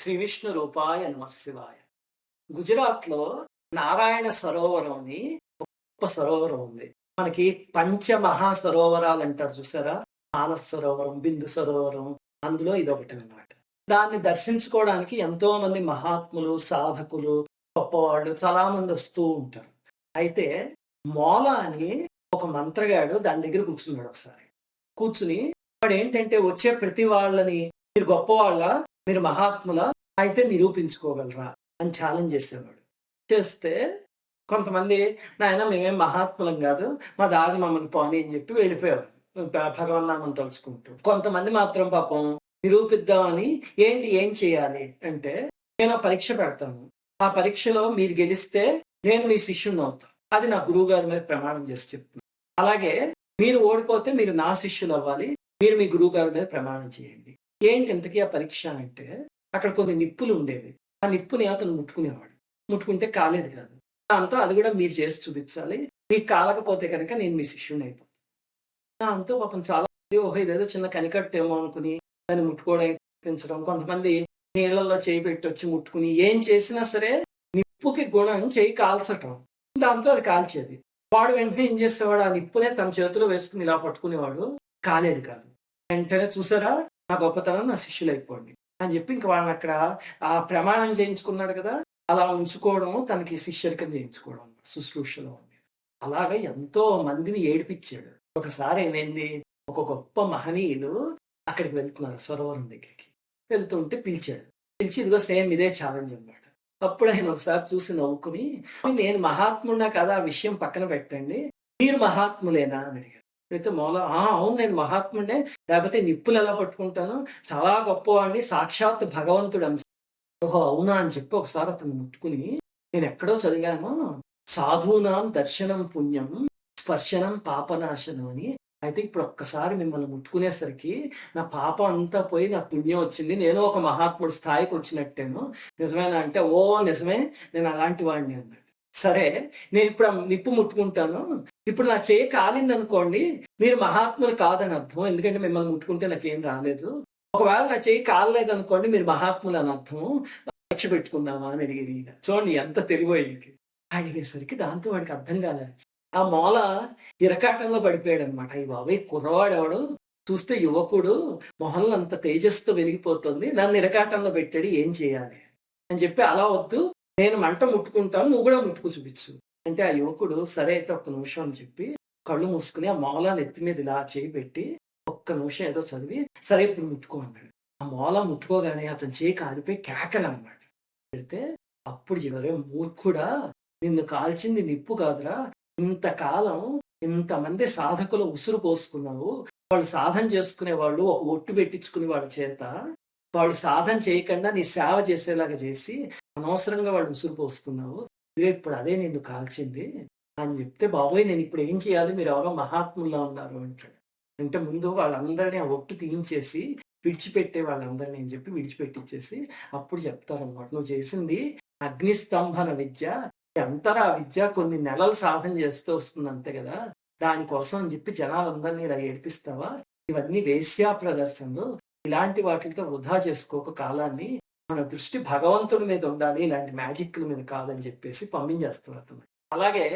శ్రీ విష్ణు రూపాయ నమ శివాయ. గుజరాత్‌లో నారాయణ సరోవరం అని గొప్ప సరోవరం ఉంది. మనకి పంచ మహా సరోవరాలు అంటారు చూసారా? మానస సరోవరం, బిందు సరోవరం అందులో ఇదొకటనమాట. దాన్ని దర్శించుకోవడానికి ఎంతో మంది మహాత్ములు, సాధకులు, గొప్పవాళ్ళు చాలా మంది వస్తూ ఉంటారు. అయితే మోల అని ఒక మంత్రగాడు దాని దగ్గర కూర్చున్నాడు ఒకసారి. కూర్చుని వాడేంటంటే వచ్చే ప్రతి వాళ్ళని మీరు గొప్పవాళ్ళా? మీరు మహాత్ములా? అయితే నిరూపించుకోగలరా? అని ఛాలెంజ్ చేసేవాడు. చేస్తే కొంతమంది నాయనా మేమేం మహాత్ములం గాదు. మా దారి మమ్మల్ని పోనీ అని చెప్పి వెళ్ళిపోయేవారు. భగవన్నామం తలుచుకుంటూ. కొంతమంది మాత్రం పాపం నిరూపిద్దామని ఏం చేయాలి అంటే నేను పరీక్ష పెడతాను. ఆ పరీక్షలో మీరు గెలిస్తే నేను మీ శిష్యుడినవుతా. అది నా గురువుగారి మీద ప్రమాణం చేసి చెప్తున్నా. అలాగే మీరు ఓడిపోతే మీరు నా శిష్యులవ్వాలి. మీరు మీ గురువుగారి మీద ప్రమాణం చేయండి. ఏంటి ఇంతకీ ఆ పరీక్ష అంటే అక్కడ కొన్ని నిప్పులు ఉండేవి. ఆ నిప్పుని అతను ముట్టుకునేవాడు. ముట్టుకుంటే కాలేదు కాదు. దాంతో అది కూడా మీరు చేసి చూపించాలి. మీకు కాలకపోతే కనుక నేను మీ శిష్యుడిని అయిపోతాను. దాంతో పాపం చాలా ఓహో! ఇదేదో చిన్న కనికట్టేమో అనుకుని దాన్ని ముట్టుకోవడానికి ప్రయత్నించడం. కొంతమంది నీళ్ళల్లో చేయి పెట్టొచ్చి ముట్టుకుని ఏం చేసినా సరే నిప్పుకి గుణం చెయ్యి కాల్చటం. దాంతో అది కాల్చేది. వాడు వెంటనే ఏం చేసేవాడు ఆ నిప్పునే తన చేతిలో వేసుకుని ఇలా పట్టుకునేవాడు. కాలేదు కాదు. వెంటనే చూసారా నా గొప్పతనం నా శిష్యులైపోండి అని చెప్పి ఇంక వాళ్ళని అక్కడ ఆ ప్రమాణం చేయించుకున్నాడు కదా! అలా ఉంచుకోవడము తనకి శిష్యరికం చేయించుకోవడం శుశ్రూషలో ఉంది. అలాగా ఎంతో మందిని ఏడిపిచ్చాడు. ఒకసారి ఏమైంది ఒక గొప్ప మహనీయులు అక్కడికి వెళ్తున్నారు సరోవరం దగ్గరికి. వెళ్తుంటే పిలిచాడు. పిలిచి ఇదిగో సేమ్ ఇదే ఛాలెంజ్ అన్నమాట. అప్పుడు ఆయన ఒకసారి చూసి నవ్వుకుని నేను మహాత్ముడినా కదా ఆ విషయం పక్కన పెట్టండి. మీరు మహాత్ములేనా అని అడిగారు. అయితే మౌలా అవును నేను మహాత్ముడినే. లేకపోతే నిప్పులు ఎలా పట్టుకుంటాను. చాలా గొప్పవాడిని సాక్షాత్ భగవంతుడు అంశ. ఓహో! అవునా అని చెప్పి ఒకసారి అతను ముట్టుకుని నేనెక్కడో చదివాను. సాధూనాం దర్శనం పుణ్యం, స్పర్శనం పాపనాశనం అని. అయితే ఇప్పుడు ఒక్కసారి మిమ్మల్ని ముట్టుకునేసరికి నా పాపం అంతా పోయి నాకు పుణ్యం వచ్చింది. నేను ఒక మహాత్ముడి స్థాయికి వచ్చినట్టేను. నిజమేనా అంటే, ఓహ్! నిజమే నేను అలాంటి వాడిని అన్నాడు. సరే నేనిప్పుడు ఆ నిప్పు ముట్టుకుంటాను. ఇప్పుడు నా చెయ్యి కాలిందనుకోండి, మీరు మహాత్ములు కాదని అర్థం. ఎందుకంటే మిమ్మల్ని ముట్టుకుంటే నాకేం రాలేదు. ఒకవేళ నా చెయ్యి కాలలేదనుకోండి మీరు మహాత్ములు అని అర్థం. పరీక్ష పెట్టుకుందామా అని అడిగారు ఈయన. చూడండి ఎంత తెలివో ఈయనకి. అడిగేసరికి దాంతో వాడికి అర్థం కాలే. ఆ మూల ఇరకాటంలో పడిపోయాడనమాట. అయ్య బాబోయ్! కుర్రవాడెవడు చూస్తే యువకుడు మొహంలో అంత తేజస్సుతో వెలిగిపోతుంది. నన్ను ఇరకాటంలో పెట్టాడు ఏం చేయాలి? అని చెప్పి అలా వద్దు నేను మంట ముట్టుకుంటాను. నువ్వు కూడా ముట్టుకు చూపించు. అంటే ఆ యువకుడు సరే అయితే ఒక్క నిమిషం అని చెప్పి కళ్ళు మూసుకొని ఆ మూల నెత్తి మీద ఇలా చేయి పెట్టి ఒక్క నిమిషం ఏదో చదివి సరే ఇప్పుడు ముట్టుకో అన్నాడు. ఆ మూల ముట్టుకోగానే అతని చేయి కాలిపోయి కేకలన్నమాట. పెడితే అప్పుడు "ఒరే మూర్ఖుడా! నిన్ను కాల్చింది నిప్పు కాదురా! ఇంతకాలం ఇంతమంది సాధకులు ఉసురు పోసుకున్నావు. వాళ్ళు సాధన చేసుకునే వాళ్ళు ఒక ఒట్టు పెట్టించుకునే వాళ్ళ చేత వాళ్ళు సాధన చేయకుండా నీ సేవ చేసేలాగా చేసి అనవసరంగా వాళ్ళు ఉసురు పోసుకున్నావు. ఇదిగో ఇప్పుడు అదే నిన్ను కాల్చింది" అని చెప్తే బాబోయ్! నేను ఇప్పుడు ఏం చేయాలి? మీరెవరో మహాత్ముల్లా ఉన్నారు అంటాడు. అంటే ముందు వాళ్ళందరిని ఆ ఒట్టు తీయించేసి విడిచిపెట్టే వాళ్ళందరిని అని చెప్పి విడిచిపెట్టిచ్చేసి అప్పుడు చెప్తారనమాట. "నువ్వు చేసింది అగ్నిస్తంభన విద్య. అంతరా విద్య కొన్ని నెలలు సాధన చేస్తూ వస్తుంది అంతే కదా! దానికోసం అని చెప్పి జనాలందరిని ఇలా ఏడిపిస్తావా? ఇవన్నీ వేశ్యా ప్రదర్శనలు. ఇలాంటి వాటిలతో వృధా చేసుకోక కాలాన్ని. మన దృష్టి భగవంతుడి మీద ఉండాలి. ఇలాంటి మ్యాజిక్‌ల మీద కాదని" చెప్పేసి పంపించేస్తారు అతను. అలాగే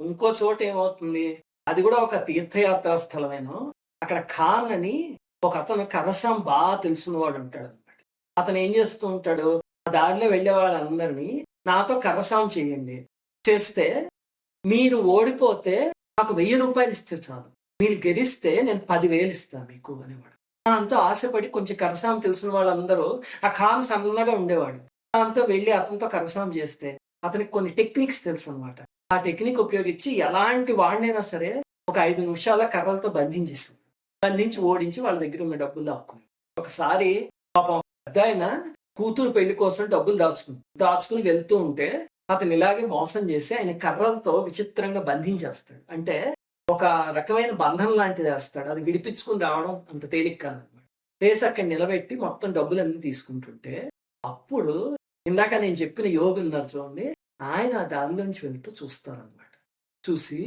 ఇంకో చోట ఏమవుతుంది? అది కూడా ఒక తీర్థయాత్రా స్థలమేను. అక్కడ ఖాన్ అని ఒకతను కరసం తెలిసినవాడు ఉంటాడనమాట. అతను ఏం చేస్తూ ఉంటాడు? ఆ దారిలో వెళ్ళే వాళ్ళందరినీ నాతో కరసాం చేయండి. చేస్తే మీరు ఓడిపోతే నాకు రూ. 1000 ఇస్తే చాలు. మీరు గెలిస్తే నేను 10,000 ఇస్తా మీకు అనేవాడు. దాంతో ఆశపడి కొంచెం కరసాం తెలిసిన వాళ్ళందరూ ఆ ఖాన్ సన్నగా ఉండేవాడు. దాంతో వెళ్లి అతనితో కరసాం చేస్తే అతనికి కొన్ని టెక్నిక్స్ తెలుసనమాట. ఆ టెక్నిక్ ఉపయోగించి ఎలాంటి వాడినైనా సరే ఒక 5 నిమిషాల కర్రలతో బంధించేసాడు. బంధించి ఓడించి వాళ్ళ దగ్గర ఉన్న డబ్బులు లాక్కున్నాడు. ఒకసారి పాపం పెద్దాయన కూతురు పెళ్లి కోసం డబ్బులు దాచుకుని వెళ్తూ ఉంటే అతను ఇలాగే మోసం చేసి ఆయన కర్రలతో విచిత్రంగా బంధించేస్తాడు. అంటే ఒక రకమైన బంధం లాంటిది వేస్తాడు. అది విడిపించుకొని రావడం అంత తేలిక కాదనమాట. వేసి అక్కడ నిలబెట్టి మొత్తం డబ్బులన్నీ తీసుకుంటుంటే అప్పుడు ఇందాక నేను చెప్పిన యోగి ఉన్నారు చూడండి. ఆయన ఆ దారిలోంచి వెళ్తూ చూస్తారనమాట. చూసి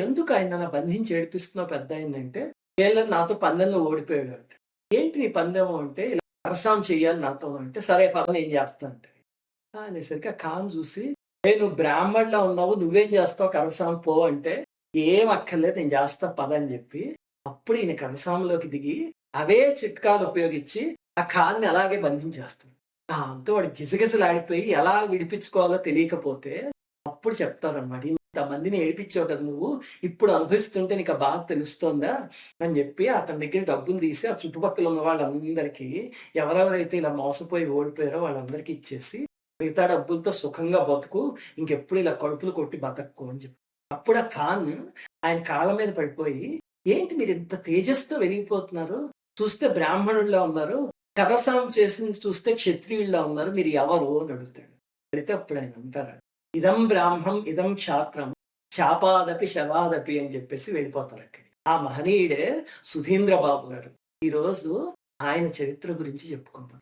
ఎందుకు ఆయన అలా బంధించి ఏడిపిస్తున్నావు పెద్దాయనంటే, "వీళ్ళని నాతో పందెంలో ఓడిపోయాడు" అంట. "ఏంటి నీ పందెము" అంటే సరసాం చెయ్యాలి నాతో అంటే, సరే పద నేను చేస్తా అంటే. అనేసరికి ఆ ఖాన్ చూసి, నువ్వు బ్రాహ్మణులా ఉన్నావు, నువ్వేం చేస్తావు కరసాం పో అంటే, ఏం అక్కర్లేదు నేను చేస్తా పద అని చెప్పి, అప్పుడు ఈయన కరసాంలోకి దిగి, అవే చిట్కాలు ఉపయోగించి ఆ ఖాన్‌ని అలాగే బంధించేస్తాడు. దాంతో వాడు గిజగిజలాడిపోయి ఎలా విడిపించుకోవాలో తెలియకపోతే, అప్పుడు చెప్తారనమాట. ఇంతమందిని ఏడిపించావు కదా నువ్వు, ఇప్పుడు అనుభవిస్తుంటే నీకు ఆ బాధ తెలుస్తోందా? అని చెప్పి అతని దగ్గర డబ్బులు తీసి, ఆ చుట్టుపక్కల ఉన్న వాళ్ళందరికీ ఎవరెవరైతే ఇలా మోసపోయి ఓడిపోయారో వాళ్ళందరికీ ఇచ్చేసి, మిగతా డబ్బులతో సుఖంగా బతుకు, ఇంకెప్పుడు ఇలా కడుపులు కొట్టి బతక్కు అని చెప్పి. అప్పుడు ఆ ఖాన్ ఆయన కాళ్ళ మీద పడిపోయి, ఏంటి మీరింత తేజస్సుతో వెలిగిపోతున్నారు? చూస్తే బ్రాహ్మణుల్లా ఉన్నారు. కరసాం చేసింది చూస్తే క్షత్రియుల్లా ఉన్నారు. మీరు ఎవరు అని అడుగుతాడు. అడిగితే అప్పుడు ఆయన అంటారు, ఇదం బ్రాహ్మం, ఇదం క్షాత్రం, శాపాదపి శవాదపి అని చెప్పేసి వెళ్ళిపోతారు అక్కడికి. ఆ మహనీయుడే సుధీంద్ర బాబు గారు. ఈరోజు ఆయన చరిత్ర గురించి చెప్పుకుందాం.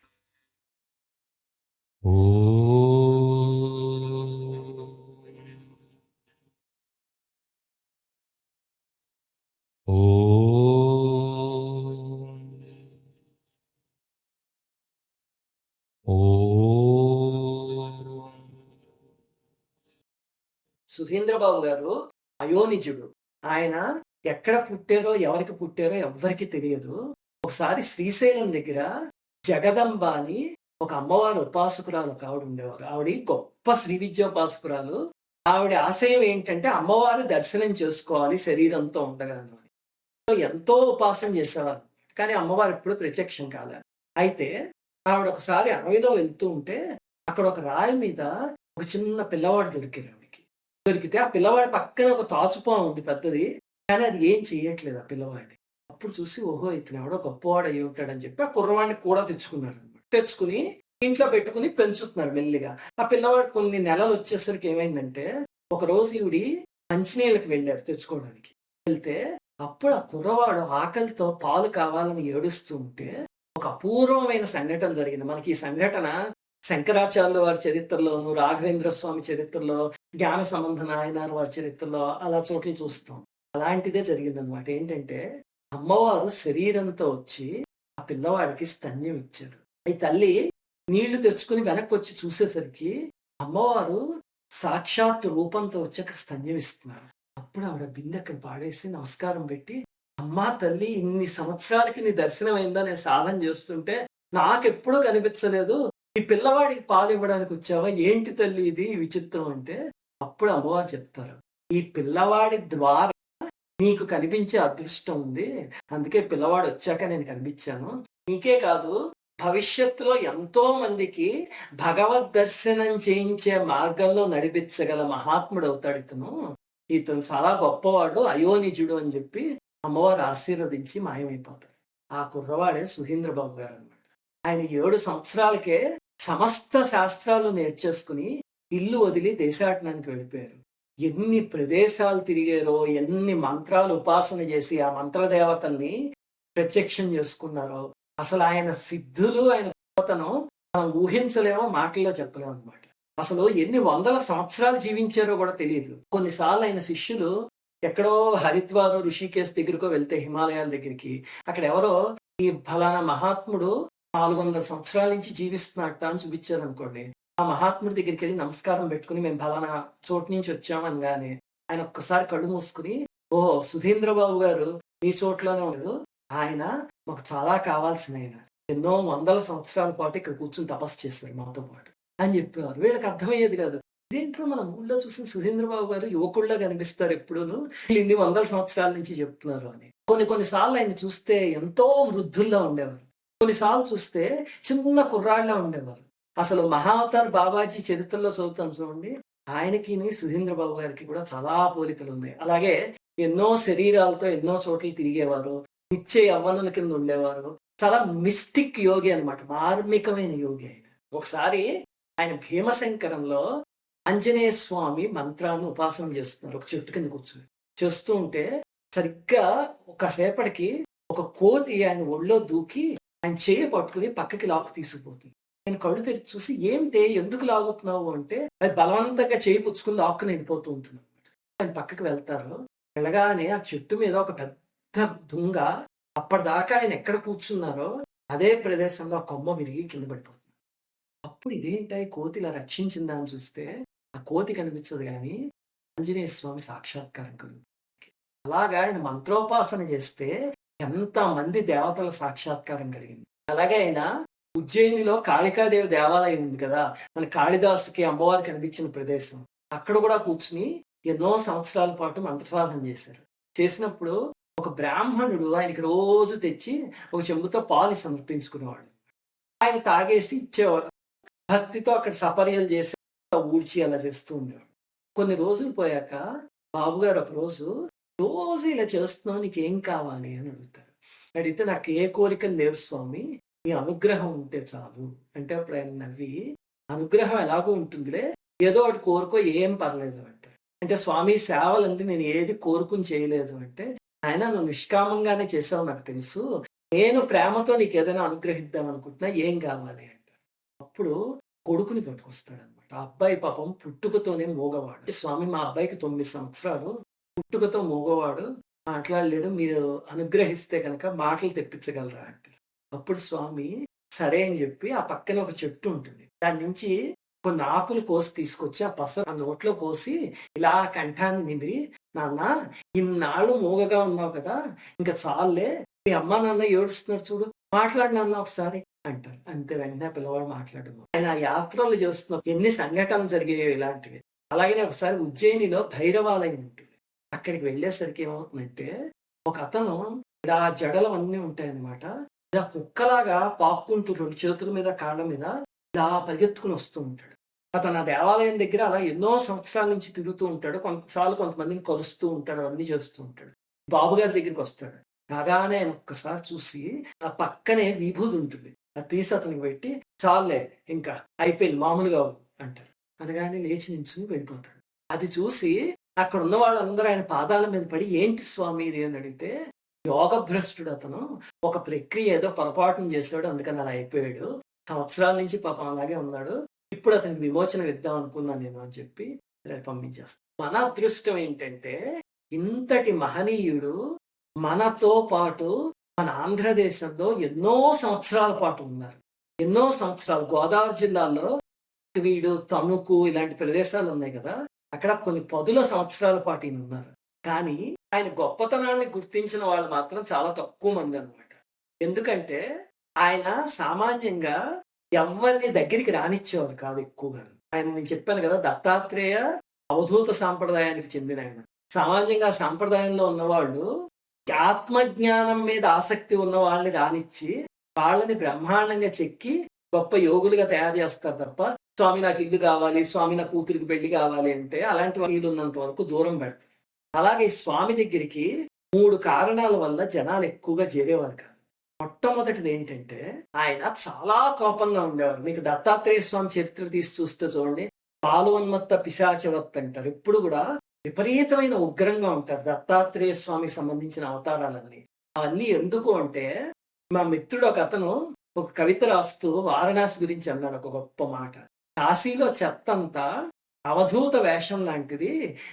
సుధీంద్ర బాబు గారు అయోనిజుడు. ఆయన ఎక్కడ పుట్టారో, ఎవరికి పుట్టారో ఎవ్వరికీ తెలియదు. ఒకసారి శ్రీశైలం దగ్గర జగదంబ అని ఒక అమ్మవారు ఉపాసకురాలు ఒక ఆవిడ ఉండేవారు. ఆవిడ గొప్ప శ్రీ విద్యోపాసకురాలు. ఆవిడ ఆశయం ఏంటంటే అమ్మవారి దర్శనం చేసుకోవాలి శరీరంతో ఉండగాను అని. సో ఎంతో ఉపాసన చేసేవారు. కానీ అమ్మవారు ఎప్పుడు ప్రత్యక్షం కాలే. అయితే ఆవిడ ఒకసారి అడవిలో వెళ్తూ ఉంటే అక్కడ ఒక రాయి మీద ఒక చిన్న పిల్లవాడు దొరికారు ఆవిడకి. దొరికితే ఆ పిల్లవాడి పక్కన ఒక తాచుపాము ఉంది పెద్దది. కానీ అది ఏం చెయ్యట్లేదు ఆ పిల్లవాడిని. అప్పుడు చూసి ఓహో! ఇతను ఎవడో గొప్పవాడు అయ్యి ఉంటాడని చెప్పి ఆ కుర్రవాడిని కూడా తెచ్చుకున్నారనమాట. తెచ్చుకుని ఇంట్లో పెట్టుకుని పెంచుతున్నారు మెల్లిగా. ఆ పిల్లవాడు కొన్ని నెలలు వచ్చేసరికి ఏమైందంటే, ఒకరోజు ఈవిడి మంచినీళ్ళకి వెళ్ళారు తెచ్చుకోవడానికి. వెళ్తే అప్పుడు ఆ కుర్రవాడు ఆకలితో పాలు కావాలని ఏడుస్తూ ఉంటే, ఒక అపూర్వమైన సంఘటన జరిగింది. మనకి ఈ సంఘటన శంకరాచార్యుల వారి చరిత్రలోను, రాఘవేంద్ర స్వామి చరిత్రలో, జ్ఞాన సంబంధ నాయనార్ వారి చరిత్రలో అలా చోట్ల చూస్తాం. అలాంటిదే జరిగిందనమాట. ఏంటంటే, అమ్మవారు శరీరంతో వచ్చి ఆ పిల్లవాడికి స్తన్యం ఇచ్చారు. ఈ తల్లి నీళ్లు తెచ్చుకుని వెనక్కొచ్చి చూసేసరికి అమ్మవారు సాక్షాత్ రూపంతో వచ్చి అక్కడ స్తన్యం ఇస్తున్నారు. అప్పుడు ఆవిడ బిందె అక్కడ పాడేసి నమస్కారం పెట్టి, అమ్మా తల్లి ఇన్ని సంవత్సరాలకి నీ దర్శనం అయిందా నేను సాధన చేస్తుంటే నాకెప్పుడూ కనిపించలేదు. ఈ పిల్లవాడికి పాలు ఇవ్వడానికి వచ్చావా? ఏంటి తల్లి ఇది విచిత్రం అంటే, అప్పుడు అమ్మవారు చెప్తారు. ఈ పిల్లవాడి ద్వారా నీకు కనిపించే అదృష్టం ఉంది. అందుకే పిల్లవాడు వచ్చాక నేను కనిపించాను. నీకే కాదు భవిష్యత్తులో ఎంతో మందికి భగవద్ దర్శనం చేయించే మార్గంలో నడిపించగల మహాత్ముడు అవుతాడు ఇతను. ఇతను చాలా గొప్పవాడు అయోనిజుడు అని చెప్పి అమ్మవారు ఆశీర్వదించి మాయమైపోతారు. ఆ కుర్రవాడే సుధీంద్ర బాబు గారు అనమాట. ఆయన 7 సంవత్సరాలకే సమస్త శాస్త్రాలు నేర్చేసుకుని ఇల్లు వదిలి దేశాటనానికి వెళ్ళిపోయారు. ఎన్ని ప్రదేశాలు తిరిగారో, ఎన్ని మంత్రాలు ఉపాసన చేసి ఆ మంత్రదేవతల్ని ప్రత్యక్షం చేసుకున్నారో, అసలు ఆయన సిద్ధులు, ఆయన గొప్పతనం మనం ఊహించలేమో, మాటల్లో చెప్పలేము అనమాట. అసలు ఎన్ని వందల సంవత్సరాలు జీవించారో కూడా తెలియదు. కొన్నిసార్లు ఆయన శిష్యులు ఎక్కడో హరిద్వార్, ఋషికేశ్ దగ్గరకో వెళ్తే హిమాలయాల దగ్గరికి, అక్కడ ఎవరో ఈ ఫలానా మహాత్ముడు 400 సంవత్సరాల నుంచి జీవిస్తున్నట్ట అని చూపించారనుకోండి. ఆ మహాత్ముడి దగ్గరికి వెళ్ళి నమస్కారం పెట్టుకుని మేము ఫలానా చోటు నుంచి వచ్చాం అనగానే ఆయన ఒక్కసారి కళ్ళు మూసుకుని, ఓహో! సుధీంద్ర బాబు గారు మీ చోట్లోనే ఉండదు. ఆయన మాకు చాలా కావాల్సిన ఆయన. ఎన్నో వందల సంవత్సరాల పాటు ఇక్కడ కూర్చొని తపస్సు చేశారు మాతో పాటు అని చెప్పేవారు. వీళ్ళకి అర్థమయ్యేది కాదు. ఇదేంటో మన ఊళ్ళో చూసిన సుధీంద్ర బాబు గారు యువకుల్లా కనిపిస్తారు ఎప్పుడూను. వీళ్ళు ఇన్ని వందల సంవత్సరాల నుంచి చెప్తున్నారు అని. కొన్ని సార్లు ఆయన చూస్తే ఎంతో వృద్ధుల్లా ఉండేవారు. కొన్నిసార్లు చూస్తే చిన్న కుర్రాళ్ళలా ఉండేవారు. అసలు మహావతార్ బాబాజీ చరిత్రలో చదువుతాం చూడండి. ఆయనకిని సుధీంద్ర బాబు గారికి కూడా చాలా పోలికలు ఉన్నాయి. అలాగే ఎన్నో శరీరాలతో ఎన్నో చోట్ల తిరిగేవారు. నిత్య యవ్వనుల కింద ఉండేవారు. చాలా మిస్టిక్ యోగి అన్నమాట. మార్మికమైన యోగి ఆయన. ఒకసారి ఆయన భీమశంకరంలో ఆంజనేయ స్వామి మంత్రాన్ని ఉపాసన చేస్తున్నారు. ఒక చెట్టు కింద కూర్చొని. చేస్తూ ఉంటే సరిగ్గా ఒకసేపటికి ఒక కోతి ఆయన ఒళ్ళో దూకి ఆయన చెయ్యి పట్టుకుని పక్కకి లాక్కు తీసుకుపోతుంది. ఆయన కళ్ళు తెరిచి చూసి ఏంటి ఎందుకు లాగుతున్నావు అంటే, అది బలవంతంగా చేయి పుచ్చుకుని లాక్కుని వెళ్ళిపోతూ ఉంటుంది. ఆయన పక్కకి వెళ్తారు. వెళ్ళగానే ఆ చెట్టు మీద ఒక పెద్ద దుంగ, అప్పటిదాకా ఆయన ఎక్కడ కూర్చున్నారో అదే ప్రదేశంలో ఆ కొమ్మ విరిగి కింద పడిపోతుంది. అప్పుడు ఇదేంటా ఈ కోతి ఇలా రక్షించిందా అని చూస్తే, ఆ కోతి కనిపించదు గానీ, ఆంజనేయ స్వామి సాక్షాత్కారం కలుగుతుంది. అలాగా ఆయన మంత్రోపాసన చేస్తే ఎంతమంది దేవతల సాక్షాత్కారం కలిగింది. అలాగే ఆయన ఉజ్జయినిలో కాళికాదేవి దేవాలయం ఉంది కదా! మన కాళిదాసుకి అమ్మవారు కనిపించిన ప్రదేశం. అక్కడ కూడా కూర్చొని ఎన్నో సంవత్సరాల పాటు మంత్ర సాధన చేశారు. చేసినప్పుడు ఒక బ్రాహ్మణుడు ఆయనకి రోజు తెచ్చి ఒక చెంబుతో పాలు సమర్పించుకునేవాడు. ఆయన తాగేసి ఇచ్చేవారు. భక్తితో అక్కడ సపర్యలు చేసి ఊడ్చి అలా చేస్తూ ఉండేవాడు. కొన్ని రోజులు పోయాక బాబుగారు ఒకరోజు, "రోజు ఇలా చేస్తున్నావు నీకేం కావాలి?" అని అడుగుతారు. అడిగితే, "నాకు ఏ కోరికలు లేవు స్వామి. మీ అనుగ్రహం ఉంటే చాలు." అంటే అప్పుడు ఆయన నవ్వి, "అనుగ్రహం ఎలాగో ఉంటుందిలే. ఏదో ఒకటి కోరుకో ఏం పర్లేదు" అంటారు. అంటే స్వామి సేవలండి నేను ఏది కోరుకుని చేయలేదు అంటే, "నాయనా నువ్వు నిష్కామంగానే చేసావు నాకు తెలుసు. నేను ప్రేమతో నీకేదైనా అనుగ్రహిద్దాం అనుకుంటున్నా ఏం కావాలి?" అంటారు. అప్పుడు కొడుకుని పట్టుకొస్తాడనమాట. ఆ అబ్బాయి పాపం పుట్టుకతోనే మూగవాడు. అంటే స్వామి మా అబ్బాయికి 9 సంవత్సరాలు. పుట్టుకతో మూగవాడు. మాట్లాడలేడు. మీరు అనుగ్రహిస్తే గనక మాటలు తెప్పించగలరా అంటారు. అప్పుడు స్వామి సరే అని చెప్పి ఆ పక్కనే ఒక చెట్టు ఉంటుంది. దాని నుంచి కొన్ని ఆకులు కోసి తీసుకొచ్చి ఆ పస ఆ నోట్లో పోసి ఇలా కంఠాన్ని నిమిరి, "నాన్న ఇన్నాళ్ళు మూగగా ఉన్నావు కదా! ఇంక చాలులే. మీ అమ్మ నాన్న ఏడుస్తున్నారు చూడు. మాట్లాడు నాన్న ఒకసారి" అంటారు. అంతే వెంటనే ఆ పిల్లవాడు మాట్లాడము. ఆయన ఆ యాత్రలు చేస్తున్నప్పుడు ఎన్ని సంఘటనలు జరిగాయో ఇలాంటివి. అలాగనే ఒకసారి ఉజ్జయినిలో భైరవాలయం ఉంటుంది. అక్కడికి వెళ్ళేసరికి ఏమవుతుందంటే, ఒకతను ఇలా జడలవన్నీ ఉంటాయన్నమాట. ఇలా కుక్కలాగా పాక్కుంటూ 2 చేతుల మీద, కాళ్ళ మీద ఇలా పరిగెత్తుకొని వస్తూ ఉంటాడు. అతను ఆ దేవాలయం దగ్గర అలా ఎన్నో సంవత్సరాల నుంచి తిరుగుతూ ఉంటాడు. కొంతసార్లు కొంతమందిని కలుస్తూ ఉంటాడు. అవన్నీ చేస్తూ ఉంటాడు. బాబుగారి దగ్గరికొస్తాడు. రాగానే ఆయన ఒక్కసారి చూసి, ఆ పక్కనే విభూది ఉంటుంది. అది తీసి అతనికి పెట్టి, "చాలులే ఇంకా అయిపోయింది మామూలుగా అవ్వు" అంటారు. అనగానే లేచి నించుని వెళ్ళిపోతాడు. అది చూసి అక్కడున్న వాళ్ళందరూ ఆయన పాదాల మీద పడి, "ఏంటి స్వామి ఇది" అని అడిగితే, యోగభ్రష్టుడు అతను. ఒక ప్రక్రియ ఏదో పొరపాటున చేసాడు. అందుకని అలా అయిపోయాడు. సంవత్సరాల నుంచి పాపం అలాగే ఉన్నాడు. ఇప్పుడు అతనికి విమోచనం ఇద్దాం అనుకున్నాను నేను అని చెప్పి పంపించేస్తాను. మన అదృష్టం ఏంటంటే, ఇంతటి మహనీయుడు మనతో పాటు మన ఆంధ్రదేశంలో ఎన్నో సంవత్సరాల పాటు ఉన్నారు. ఎన్నో సంవత్సరాలు గోదావరి జిల్లాలో వీడు తణుకు ఇలాంటి ప్రదేశాలు ఉన్నాయి కదా! అక్కడ కొన్ని పదుల సంవత్సరాల పాటు ఈయనున్నారు. కానీ ఆయన గొప్పతనాన్ని గుర్తించిన వాళ్ళు మాత్రం చాలా తక్కువ మందనమాట. ఎందుకంటే ఆయన సామాన్యంగా ఎవ్వరిని దగ్గరికి రానిచ్చేవారు కాదు ఎక్కువగాను. ఆయన నేను చెప్పాను కదా! దత్తాత్రేయ అవధూత సాంప్రదాయానికి చెందినాయన. సామాన్యంగా ఆ సాంప్రదాయంలో ఉన్నవాళ్ళు ఆత్మజ్ఞానం మీద ఆసక్తి ఉన్న వాళ్ళని రానిచ్చి, వాళ్ళని బ్రహ్మాండంగా చెక్కి గొప్ప యోగులుగా తయారు చేస్తారు తప్ప, స్వామి నాకు ఇల్లు కావాలి, స్వామి నా కూతురికి పెళ్లి కావాలి అంటే అలాంటి వీలున్నంత వరకు దూరం పెడతారు. అలాగే ఈ స్వామి దగ్గరికి 3 కారణాల వల్ల జనాలు ఎక్కువగా చేరేవారు కాదు. మొట్టమొదటిది ఏంటంటే, ఆయన చాలా కోపంగా ఉండేవారు. మీకు దత్తాత్రేయ స్వామి చరిత్ర తీసి చూస్తే చూడండి, పాలువన్మత్త పిశాచవత్ అంటారు. ఎప్పుడు కూడా విపరీతమైన ఉగ్రంగా ఉంటారు. దత్తాత్రేయ స్వామికి సంబంధించిన అవతారాలన్నీ. అవన్నీ ఎందుకు అంటే, మా మిత్రుడు ఒకతను ఒక కవిత రాస్తూ వారణాసి గురించి అన్నాడు ఒక గొప్ప మాట. కాశీలో చెత్తంతా అవధూత వేషం లాంటిది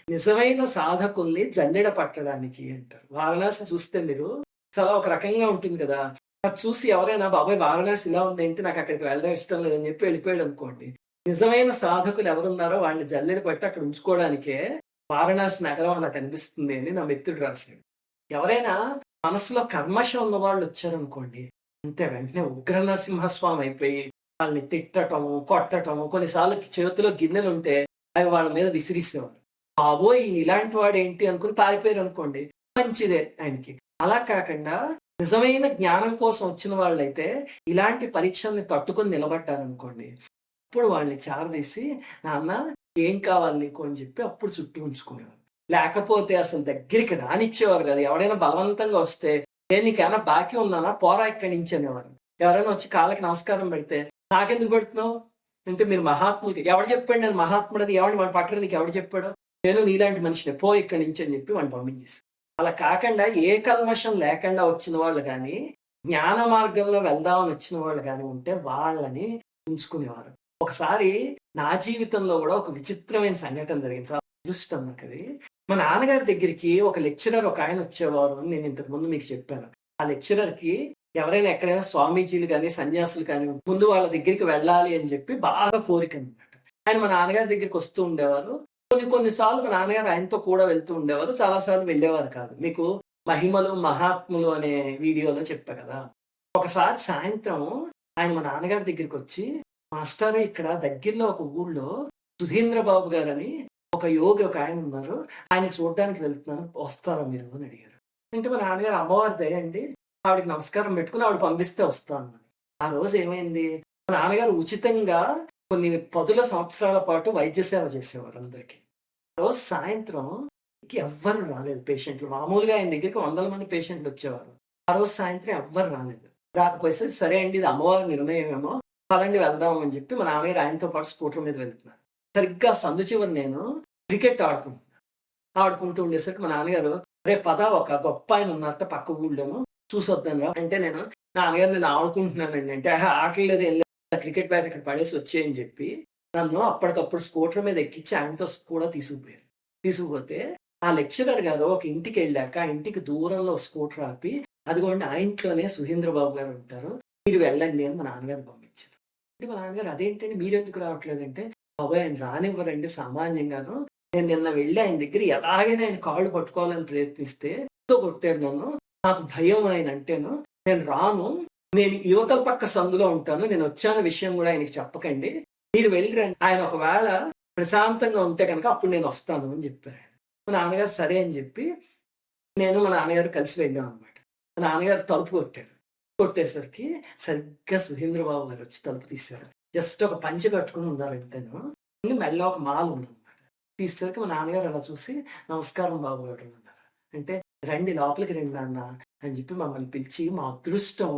నిజమైన సాధకుల్ని జల్లెడ పట్టడానికి అంటారు. వారణాసి చూస్తే మీరు చాలా ఒక రకంగా ఉంటుంది కదా! అది చూసి ఎవరైనా బాబోయ్! వారణాసి ఇలా ఉందేంటి నాకు అక్కడికి వెళ్ళడం ఇష్టం లేదని చెప్పి వెళ్ళిపోయాడు అనుకోండి. నిజమైన సాధకులు ఎవరున్నారో వాళ్ళని జల్లెడ పట్టి అక్కడ ఉంచుకోవడానికే వారణాసి నగరం అలా కనిపిస్తుంది అని నా మిత్రుడు రాశాడు. ఎవరైనా మనసులో కల్మషం ఉన్నవాళ్ళు వచ్చారనుకోండి, అంతే వెంటనే ఉగ్ర నరసింహస్వామి అయిపోయి వాళ్ళని తిట్టటము, కొట్టటము, కొన్నిసార్లు చేతిలో గిన్నెలుంటే అవి వాళ్ళ మీద విసిరిసేవారు. బాబోయ్! ఈయన ఇలాంటి వాడేంటి అనుకుని పారిపోయారనుకోండి, మంచిదే ఆయనకి. అలా కాకుండా నిజమైన జ్ఞానం కోసం వచ్చిన వాళ్ళైతే ఇలాంటి పరీక్షల్ని తట్టుకొని నిలబడ్డారనుకోండి, అప్పుడు వాళ్ళని చేరదీసి, "నాన్న ఏం కావాలి నీకు" అని చెప్పి అప్పుడు చుట్టూ ఉంచుకునేవారు. లేకపోతే అసలు దగ్గరికి రానిచ్చేవారు కాదు. ఎవడైనా బలవంతంగా వస్తే, "నేను నీకేమైనా బాకీ ఉన్నానా? పోరా ఇక్కడి నుంచి" అనేవారు. ఎవరైనా వచ్చి కాళ్ళకి నమస్కారం పెడితే, "నాకెందుకు పెడుతున్నావు?" అంటే, "మీరు మహాత్ములకి" ఎవడు చెప్పాడు నేను మహాత్ముడని? ఎవడిని వాడిని పట్టడానికి ఎవడు చెప్పాడు? "నేను నీలాంటి మనిషినే పో ఇక్కడి నుంచి" అని చెప్పి వాడిని పంపించేసారు. అలా కాకుండా ఏ కల్మషం లేకుండా వచ్చిన వాళ్ళు గాని, జ్ఞాన మార్గంలో వెళ్దామని వచ్చిన వాళ్ళు గాని ఉంటే వాళ్ళని ఉంచుకునేవారు. ఒకసారి నా జీవితంలో గూడా ఒక విచిత్రమైన సంఘటన జరిగింది. చాలా అదృష్టం నాకది. మా నాన్నగారి దగ్గరికి ఒక లెక్చరర్ ఒకాయన వచ్చేవారు అని నేను ఇంతకు ముందు మీకు చెప్పాను. ఆ లెక్చరర్‌కి ఎవరైనా ఎక్కడైనా స్వామీజీలు గాని, సన్యాసులు కానీ ముందు వాళ్ళ దగ్గరికి వెళ్ళాలి అని చెప్పి బాగా కోరికనమాట. ఆయన మా నాన్నగారి దగ్గరికొస్తూ ఉండేవారు. కొన్ని కొన్ని సార్లు మా నాన్నగారు ఆయనతో కూడా వెళ్తూ ఉండేవారు. చాలా సార్లు వెళ్ళేవారు కాదు. మీకు 'మహిమలు మహాత్ములు' అనే వీడియోలో చెప్పా కదా! ఒకసారి సాయంత్రం ఆయన మా నాన్నగారి దగ్గరికొచ్చి, "మాస్టారు ఇక్కడ దగ్గరలో ఒక ఊళ్ళో సుధీంద్ర బాబు గారని ఒక యోగి ఒకాయనున్నారు. ఆయన్ని చూడ్డానికి వెళ్తున్నాను. వస్తారా మీరు?" అని అడిగారు. అంటే మా నాన్నగారు అమ్మవారి దయ అండి. ఆవిడకి నమస్కారం పెట్టుకొని ఆవిడ పంపిస్తే వస్తాను. ఆ రోజు ఏమైంది, మా నాన్నగారు ఉచితంగా కొన్ని పదుల సంవత్సరాల పాటు వైద్య సేవ చేసేవారు అందరికి. రోజు సాయంత్రం ఎవ్వరు రాలేదు పేషెంట్లు. మామూలుగా ఆయన దగ్గరికి వందల మంది పేషెంట్లు వచ్చేవారు. ఆ రోజు సాయంత్రం ఎవ్వరు రాలేదు. రాకపోయేసరికి సరే అండి ఇది అమ్మవారి నిర్ణయమేమో పదండి వెళ్దాం అని చెప్పి మా నాన్నగారు ఆయనతో పాటు స్కూటర్ మీద వెళ్తున్నారు. సరిగ్గా సందు చివర నేను క్రికెట్ ఆడుకుంటూ ఉండేసరికి మా నాన్నగారు "రేపు పద ఒక గొప్ప ఆయన ఉన్నారట పక్క ఊళ్ళోను చూసొద్దాం రా" అంటే నాన్నగారు నేను ఆడుకుంటున్నానండి అంటే ఆటలేదు ఏం లేదు క్రికెట్ బ్యాట్ ఇక్కడ పడేసి వచ్చేయని చెప్పి నన్ను అప్పటికప్పుడు స్కూటర్ మీద ఎక్కించి ఆయనతో కూడా తీసుకుపోయారు. తీసుకుపోతే ఆ లెక్చరర్ గారు ఒక ఇంటికెళ్ళాక ఆ ఇంటికి దూరంలో స్కూటర్ ఆపి, "అదిగోండి ఆ ఇంట్లోనే సుహేంద్ర బాబు గారు ఉంటారు. మీరు వెళ్ళండి" అని మా నాన్నగారిని పంపించారు. అంటే మా నాన్నగారు "అదేంటండి మీరెందుకు రావట్లేదంటే" "బాబోయ్! ఆయన రానివ్వరండి సామాన్యంగాను. నేను నిన్న వెళ్లి ఆయన దగ్గర ఎలాగైనా ఆయన కాళ్ళు పట్టుకోవాలని ప్రయత్నిస్తే కొట్టారు నన్ను. నాకు భయం ఆయనంటేను. నేను రాను. నేను యువతల పక్క సందులో ఉంటాను. నేనొచ్చాన విషయం గూడా ఆయనకి చెప్పకండి. మీరు వెళ్లి రండి. ఆయన ఒకవేళ ప్రశాంతంగా ఉంటే గనక అప్పుడు నేనొస్తాను" అని చెప్పారాయన. మా నాన్నగారు సరే అని చెప్పి నేను మా నాన్నగారు కలిసి వెళ్ళామనమాట. మా నాన్నగారు తలుపు కొట్టారు. కొట్టేసరికి సరిగ్గా సుధీంద్ర బాబు గారొచ్చి తలుపు తీశారు. జస్ట్ ఒక పంచె కట్టుకొని ఉన్నారు అంతేను. మెడలో ఒక మాల ఉందనమాట. తీసేసరికి మా నాన్నగారు అలా చూసి "నమస్కారం బాబుగారు" అన్నారు. అంటే "రండి లోపలికి రండి నాన్న" అని చెప్పి మమ్మల్ని పిలిచి మా అదృష్టం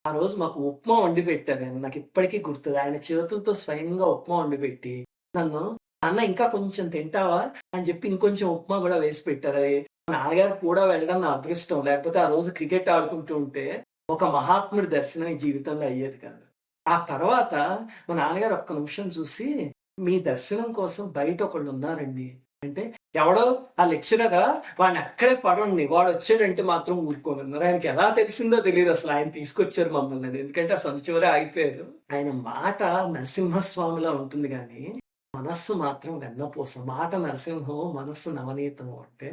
ఆ రోజు మాకు ఉప్మా వండి పెట్టారాయన. నాకిప్పటికీ గుర్తు. ఆయన చేతులతో స్వయంగా ఉప్మా వండి పెట్టి నన్ను "నాన్న ఇంకా కొంచెం తింటావా?" అని చెప్పి ఇంకొంచెం ఉప్మా గూడా వేసి పెట్టారు. అది మా నాన్నగారికి కూడా వెళ్ళడం నా అదృష్టం. లేకపోతే ఆ రోజు క్రికెట్ ఆడుకుంటూ ఉంటే ఒక మహాత్ముడి దర్శనం ఈ జీవితంలో అయ్యేది కాదు. ఆ తర్వాత మా నాన్నగారు ఒక్క నిమిషం చూసి "మీ దర్శనం కోసం బయట ఒకళ్ళున్నారండి" అంటే ఎవడో ఆ లెక్చరరా వాడిని అక్కడే పడవండి. వాడొచ్చాడంటే మాత్రం ఊరుకోనన్నారు. ఆయనకి ఎలా తెలిసిందో తెలీదసలు. ఆయన తీసుకొచ్చారు మమ్మల్ని. ఎందుకంటే ఆ సందు చివరే ఆగిపోయారు. ఆయన మాట నరసింహస్వామిలా ఉంటుంది గానీ, మనస్సు మాత్రం వెన్నపూస. మాట నరసింహం, మనస్సు నవనీతము అంటే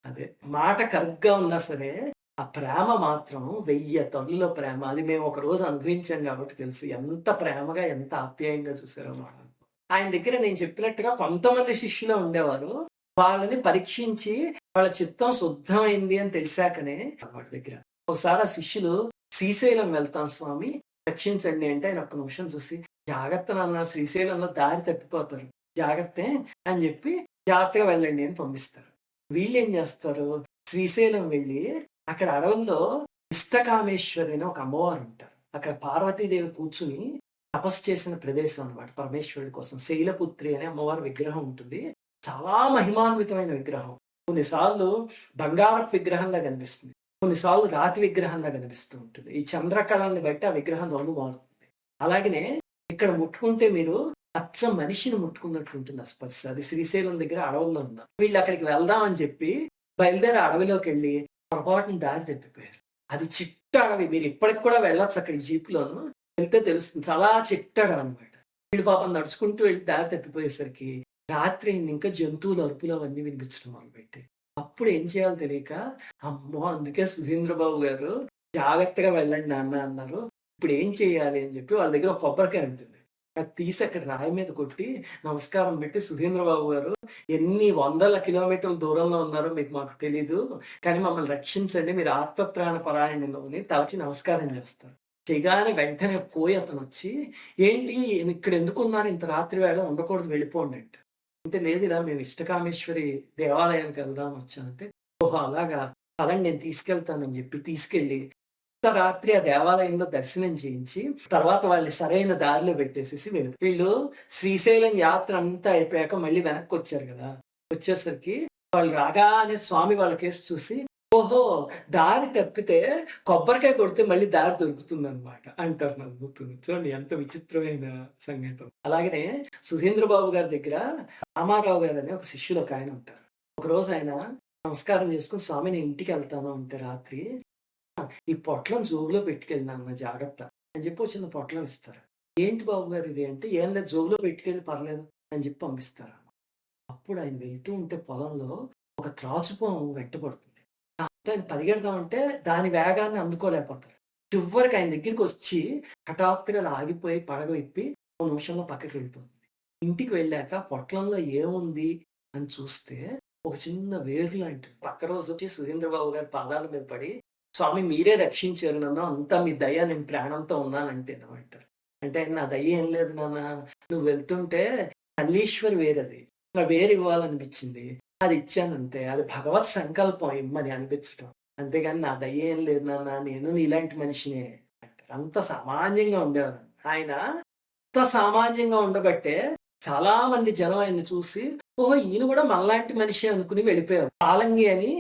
అదే. మాట కరెక్ట్‌గా ఉన్నా సరే, ఆ ప్రేమ మాత్రం 1000 తల్లుల ప్రేమ. అది మేము ఒకరోజు అనుభవించాం గాబట్టి తెలుసు. ఎంత ప్రేమగా, ఎంత ఆప్యాయంగా చూసారో వాళ్ళని. ఆయన దగ్గర నేను చెప్పినట్టుగా కొంతమంది శిష్యులే ఉండేవారు. వాళ్ళని పరీక్షించి వాళ్ళ చిత్తం శుద్ధమైంది అని తెలిసాకనే వాడి దగ్గర. ఒకసారి ఆ శిష్యులు "శ్రీశైలం వెళ్తాం స్వామి రక్షించండి" అంటే ఆయన ఒక్క నిమిషం చూసి "జాగ్రత్త నాన్న శ్రీశైలంలో దారి తప్పిపోతారు. జాగ్రత్తే" అని చెప్పి "జాగ్రత్తగా వెళ్ళండి" అని పంపిస్తారు. వీళ్ళేం చేస్తారు శ్రీశైలం వెళ్ళి అక్కడ అడవుల్లో ఇష్టకామేశ్వరి అని ఒక అమ్మవారుంటారు. అక్కడ పార్వతీదేవి కూర్చుని తపస్సు చేసిన ప్రదేశం అన్నమాట పరమేశ్వరుడి కోసం. శైలపుత్రి అనే అమ్మవారి విగ్రహం ఉంటుంది. చాలా మహిమాన్వితమైన విగ్రహం. కొన్నిసార్లు బంగారపు విగ్రహంలా కనిపిస్తుంది. కొన్నిసార్లు రాతి విగ్రహంలా కనిపిస్తూ ఉంటుంది. ఈ చంద్రకళల్ని బట్టి ఆ విగ్రహం రంగు మారుతుంది. అలాగనే ఇక్కడ ముట్టుకుంటే మీరు అచ్చం మనిషిని ముట్టుకున్నట్టు ఉంటుంది ఆ స్పర్శ. అది శ్రీశైలం దగ్గర అడవుల్లో ఉందా. వీళ్ళు అక్కడికి వెళ్దాం అని చెప్పి బయలుదేరి అడవిలోకెళ్ళి పొరపాటున దారి తప్పిపోయారు. అది చిట్ట అడవి. మీరు ఇప్పటికి కూడా వెళ్ళొచ్చు అక్కడికి జీప్‌లోను. వెళ్తే తెలుస్తుంది. చాలా చిట్ట అడవనమాట. వీళ్ళు పాపం నడుచుకుంటూ వెళ్లి దారి తప్పిపోయేసరికి రాత్రి అయింది. ఇంకా జంతువుల అరుపులు అవన్నీ వినిపించడం మొదలుపెట్టాయి. అప్పుడు ఏం చేయాలో తెలియక, అమ్మో! అందుకే సుధీంద్ర బాబు గారు "జాగ్రత్తగా వెళ్ళండి నాన్న" అన్నారు. ఇప్పుడు ఏం చేయాలి అని చెప్పి వాళ్ళ దగ్గర ఒక కొబ్బరికాయ ఉంటుంది. అది తీసి అక్కడ రాయి మీద కొట్టి నమస్కారం పెట్టి "సుధీంద్ర బాబు గారు ఎన్ని వందల కిలోమీటర్ల దూరంలో ఉన్నారో మాకు తెలీదు. కానీ మమ్మల్ని రక్షించండి. మీరు ఆర్తత్రాణ పరాయణులు" అని తలచి నమస్కారం చేస్తారు. చేయగానే వెంటనే కోయి అతనొచ్చి "ఏంటి ఇక్కడ ఎందుకున్నారు ఇంత రాత్రి వేళ ఉండకూడదు వెళ్ళిపోండి" అంట. అంటే లేదు ఇలా మేము ఇష్టకామేశ్వరి దేవాలయానికి వెళ్దాం వచ్చామంటే, ఓహో! అలాగా పదండి నేను తీసుకెళ్తానని చెప్పి తీసుకెళ్ళి రాత్రి ఆ దేవాలయంలో దర్శనం చేయించి, తర్వాత వాళ్ళని సరైన దారిలో పెట్టేసేసి వీళ్ళు శ్రీశైలం యాత్ర అంతా అయిపోయాక మళ్ళీ వెనక్కొచ్చారు గదా! వచ్చేసరికి వాళ్ళు రాగానే స్వామి వాళ్ళ కేసి చూసి, ఓహో! దారి తప్పితే కొబ్బరికాయ కొడితే మళ్ళీ దారి దొరుకుతుందనమాట అంటారు నవ్వుతూ. చూడండి ఎంత విచిత్రమైన సంగీతం. అలాగనే సుధీంద్ర బాబు గారి దగ్గర రామారావు గారని ఒక శిష్యులు ఒకాయన ఉంటారు. ఒకరోజు ఆయన నమస్కారం చేసుకొని, "స్వామి నేను ఇంటికెళ్తాను" అంటే రాత్రి ఈ పొట్లం జోబులో పెట్టుకెళ్ళి నాన్న జాగ్రత్త అని చెప్పి ఒక చిన్న పొట్లం ఇస్తారు. ఏంటి బాబు గారు ఇది అంటే, "ఏం లేదు జోబులో పెట్టుకెళ్ళి పర్లేదు" అని చెప్పి పంపిస్తారు. అప్పుడు ఆయన వెళ్తూ ఉంటే పొలంలో ఒక త్రాచుపాము వెంటపడుతుంది. ఆయన పరిగెడదామంటే దాని వేగాన్ని అందుకోలేకపోతారు. చివరికి ఆయన దగ్గరికొచ్చి హఠాత్తుగా అలా ఆగిపోయి పడగ విప్పి ఓ నిమిషంలో పక్కకి వెళ్ళిపోతుంది. ఇంటికి వెళ్ళాక పొట్లంలో ఏముంది అని చూస్తే ఒక చిన్న వేరు లాంటిది. పక్క రోజొచ్చి సురేంద్రబాబు గారి పాదాల మీద పడి, "స్వామి మీరే రక్షించారు నన్ను. అంతా మీ దయ నేను ప్రాణంతో ఉన్నానంటేను" అంటే "నా దయ ఏం లేదు నాన్న. నువ్వు వెళ్తుంటే తల్లీశ్వరి వేరది. ఆ వేరు ఇవ్వాలనిపించింది. అది ఇచ్చానంతే. అది భగవత్ సంకల్పం ఇమ్మని అనిపించటం. అంతేగాని నా దయ ఏం లేదు నాన్న. నేను నీలాంటి మనిషినే" అంటారు. అంత సామాన్యంగా ఉండేవారు. ఆయన అంత సామాన్యంగా ఉండబట్టే చాలా మంది జనం ఆయన్ని చూసి, ఓహో! ఈయన కూడా మనలాంటి మనిషే అనుకుని వెళ్ళిపోయారు. పాలంగి అని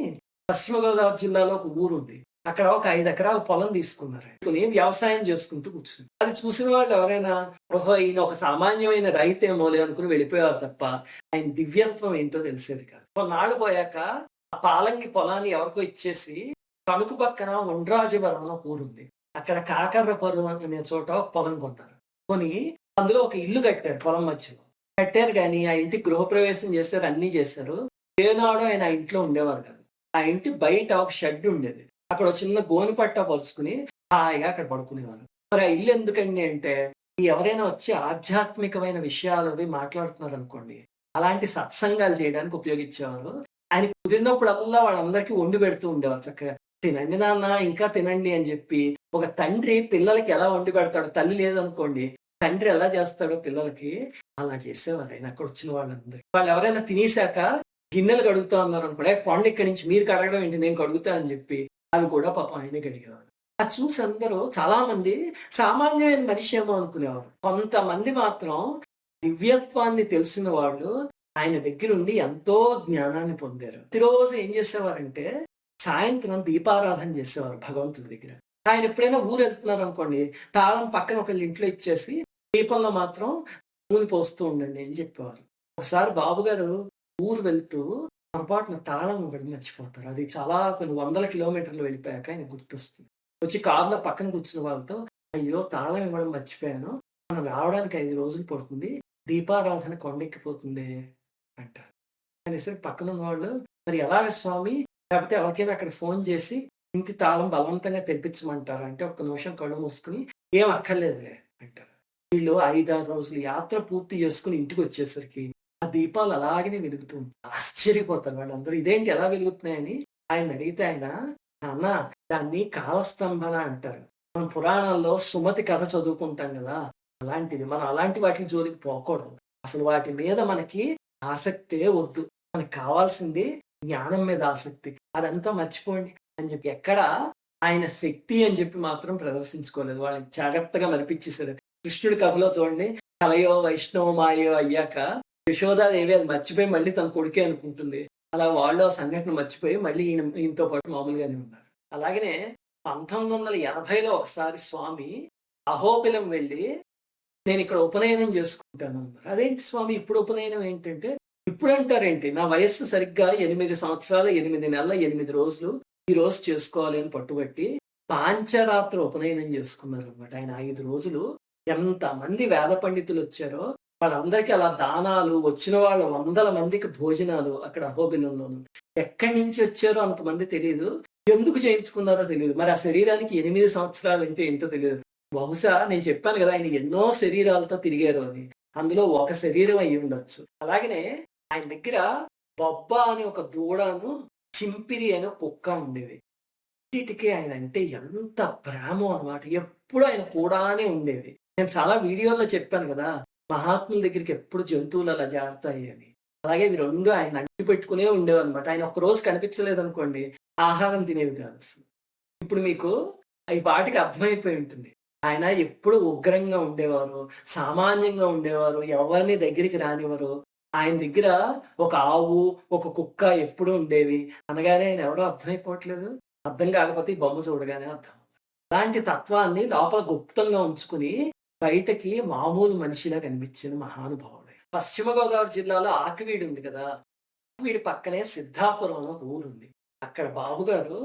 పశ్చిమ గోదావరి జిల్లాలో ఒక ఊరుంది. అక్కడ ఒక 5 ఎకరాల పొలం తీసుకున్నారు. కొని వ్యవసాయం చేసుకుంటూ కూర్చున్నారు. అది చూసిన వాళ్ళు ఎవరైనా, ఓహో! ఈయన ఒక సామాన్యమైన రైతేమోలే అనుకుని వెళ్ళిపోయేవారు తప్ప, ఆయన దివ్యత్వం ఏంటో తెలిసేది కాదు. కొన్నాళ్ళు పోయాక ఆ పాలంగి పొలాన్ని ఎవరికో ఇచ్చేసి, తణుకు పక్కన ఉండ్రాజవరం అని ఒక ఊరుంది. అక్కడ కాకర్రపురం అనే చోట ఒక పొలం కొన్నారు. కొని అందులో ఒక ఇల్లు కట్టారు పొలం మధ్యలో. కట్టారు గానీ, ఆ ఇంటికి గృహప్రవేశం చేశారు, అన్నీ చేశారు. ఏనాడు ఆయన ఆ ఇంట్లో ఉండేవారు కాదు. ఆ ఇంటి బయట ఒక షెడ్ ఉండేది. అక్కడ ఒక చిన్న గోని పట్టా పరుచుకుని హాయిగా అక్కడ పడుకునేవారు. మరి ఆ ఇల్లు ఎందుకండి అంటే, ఎవరైనా వచ్చి ఆధ్యాత్మికమైన విషయాలు అవి మాట్లాడుతున్నారనుకోండి, అలాంటి సత్సంగాలు చేయడానికి ఉపయోగించేవారు. ఆయన కుదిరినప్పుడల్లా వాళ్ళందరికీ వండి పెడుతూ ఉండేవారు చక్కగా. "తినండి నాన్న, ఇంకా తినండి" అని చెప్పి. ఒక తండ్రి పిల్లలకి ఎలా వండి పెడతాడో, తల్లి లేదనుకోండి, తండ్రి ఎలా చేస్తాడో పిల్లలకి అలా చేసేవారు ఆయన అక్కడొచ్చిన వాళ్ళందరికి. వాళ్ళెవరైనా తినేసాక గిన్నెలు కడుగుతా ఉన్నారనుకోండి, "ఏయ్ పొండి ఇక్కడి నుంచి, మీరు కడగడం ఏంటి నేను కడుగుతా" అని చెప్పి అవి కూడా పాపం ఆయనే కడిగేవారు. అది చూసి అందరూ చాలా మంది సామాన్యమైన మనిషేమో అనుకునేవారు. కొంతమంది మాత్రం దివ్యత్వాన్ని తెలిసిన వాళ్ళు ఆయన దగ్గరుండి ఎంతో జ్ఞానాన్ని పొందారు. ప్రతిరోజు ఏం చేసేవారంటే, సాయంత్రం దీపారాధన చేసేవారు భగవంతుడి దగ్గర. ఆయన ఎప్పుడైనా ఊరెళ్తున్నారనుకోండి, తాళం పక్కన ఒకళ్ళ ఇంట్లో ఇచ్చేసి, దీపంలో మాత్రం నూనె పోస్తూ ఉండండి అని చెప్పేవారు. ఒకసారి బాబుగారు ఊరు వెళ్తూ పొరపాటున తాళం ఇవ్వడం మర్చిపోతారు. అది చాలా కొన్ని వందల కిలోమీటర్లు వెళ్ళిపోయాక ఆయనకు గుర్తొస్తుంది. వచ్చి కారులో పక్కన కూర్చున్న వాళ్ళతో, "అయ్యో! తాళం ఇవ్వడం మర్చిపోయాను. మనం రావడానికి 5 రోజులు పడుతుంది. దీపారాధన కొండెక్కిపోతుందే" అంటారు. అనేసరికి పక్కనున్న వాళ్ళు, "మరి ఎలాగ స్వామి? లేకపోతే ఎవరికైనా అక్కడ ఫోన్ చేసి ఇంటి తాళం బలవంతంగా తెప్పించమంటారా?" అంటే ఒక్క నిమిషం కళ్ళు మూసుకొని, "ఏం అక్కర్లేదులే" అంటారు. వీళ్ళు 5, 6 రోజులు యాత్ర పూర్తి చేసుకొని ఇంటికొచ్చేసరికి ఆ దీపాలు అలాగనే వెలుగుతూ ఉంటాయి. ఆశ్చర్యపోతారు వాళ్ళందరూ. ఇదేంటి ఎలా వెలుగుతున్నాయని ఆయన్నడిగితే ఆయన, "నాన్న దాన్ని కాలస్తంభన అంటారు. మనం పురాణాల్లో సుమతి కథ చదువుకుంటాం గదా! అలాంటిది. మనం అలాంటి వాటి జోలికి పోకూడదు. అసలు వాటి మీద మనకి ఆసక్తే వద్దు. మనకు కావాల్సింది జ్ఞానం మీద ఆసక్తి. అదంతా మర్చిపోండి" అని చెప్పి ఎక్కడ ఆయన శక్తి అని చెప్పి మాత్రం ప్రదర్శించుకోలేదు. వాళ్ళని జాగ్రత్తగా మరిపిచ్చేసారు. కృష్ణుడి కథలో చూడండి, కలయో వైష్ణవ మాయో అయ్యాక యశోదాదేవి అది మర్చిపోయి మళ్ళీ తన కొడుకే అనుకుంటుంది. అలా వాళ్ళు ఆ సంఘటన మర్చిపోయి మళ్ళీ ఈయనతో పాటు మామూలుగానే ఉన్నారు. అలాగనే 1980లో ఒకసారి స్వామి అహోబిలం వెళ్లి, "నేనిక్కడ ఉపనయనం చేసుకుంటాను" అన్నారు. "అదేంటి స్వామి ఇప్పుడు ఉపనయనం ఏంటంటే", "ఇప్పుడంటారేంటి? నా వయస్సు సరిగ్గా 8 సంవత్సరాలు, 8 నెలల, 8 రోజులు. ఈరోజు చేసుకోవాలి" అని పట్టుబట్టి పాంచరాత్ర ఉపనయనం చేసుకున్నారనమాట. ఆయన 5 రోజులు ఎంతమంది వేద పండితులొచ్చారో వాళ్ళందరికీ అలా దానాలు, వచ్చిన వాళ్ళ వందల మందికి భోజనాలు అక్కడ అహోబిలంలోను. ఎక్కడి నుంచి వచ్చారో అంతమంది తెలీదు. ఎందుకు చేయించుకున్నారో తెలీదు. మరి ఆ శరీరానికి 8 సంవత్సరాలంటే ఏంటో తెలీదు. బహుశా నేను చెప్పాను గదా! ఆయన ఎన్నో శరీరాలతో తిరిగారు అని. అందులో ఒక శరీరం అయ్యుండొచ్చు. అలాగనే ఆయన దగ్గర బొబ్బ అని ఒక దూడను, చింపిరి అని ఒక కుక్క ఉండేవి. వీటికి ఆయనంటే ఎంత ప్రేమో అన్నమాట. ఎప్పుడు ఆయన కూడానే ఉండేవి. నేను చాలా వీడియోల్లో చెప్పాను గదా! మహాత్ముల దగ్గరికి ఎప్పుడు జంతువులు అలా చేరతాయి అని. అలాగే ఇవి 2 ఆయన అంటిపెట్టుకునే ఉండేవన్నమాట. ఆయన ఒక్కరోజు కనిపించలేదనుకోండి, ఆహారం తినేవి కాదసలు. ఇప్పుడు మీకు ఈ పాటికి అర్థమైపోయి ఉంటుంది. ఆయన ఎప్పుడు ఉగ్రంగా ఉండేవారు, సామాన్యంగా ఉండేవారు, ఎవరిని దగ్గరికి రానివ్వరు. ఆయన దగ్గర ఒక ఆవు, ఒక కుక్క ఎప్పుడూ ఉండేవి. అనగానే ఆయన ఎవడో అర్థమైపోవట్లేదు. అర్థం కాకపోతే ఈ బొమ్మ చూడగానే అర్థం. అలాంటి తత్వాన్ని లోపల గుప్తంగా ఉంచుకుని, బయటకి మామూలు మనిషిలా కనిపించిన మహానుభావుడే. పశ్చిమ గోదావరి జిల్లాలో ఆకివీడు ఉంది కదా! ఆకివీడు పక్కనే సిద్ధాపురం అని ఒక ఊరుంది. అక్కడ బాబుగారు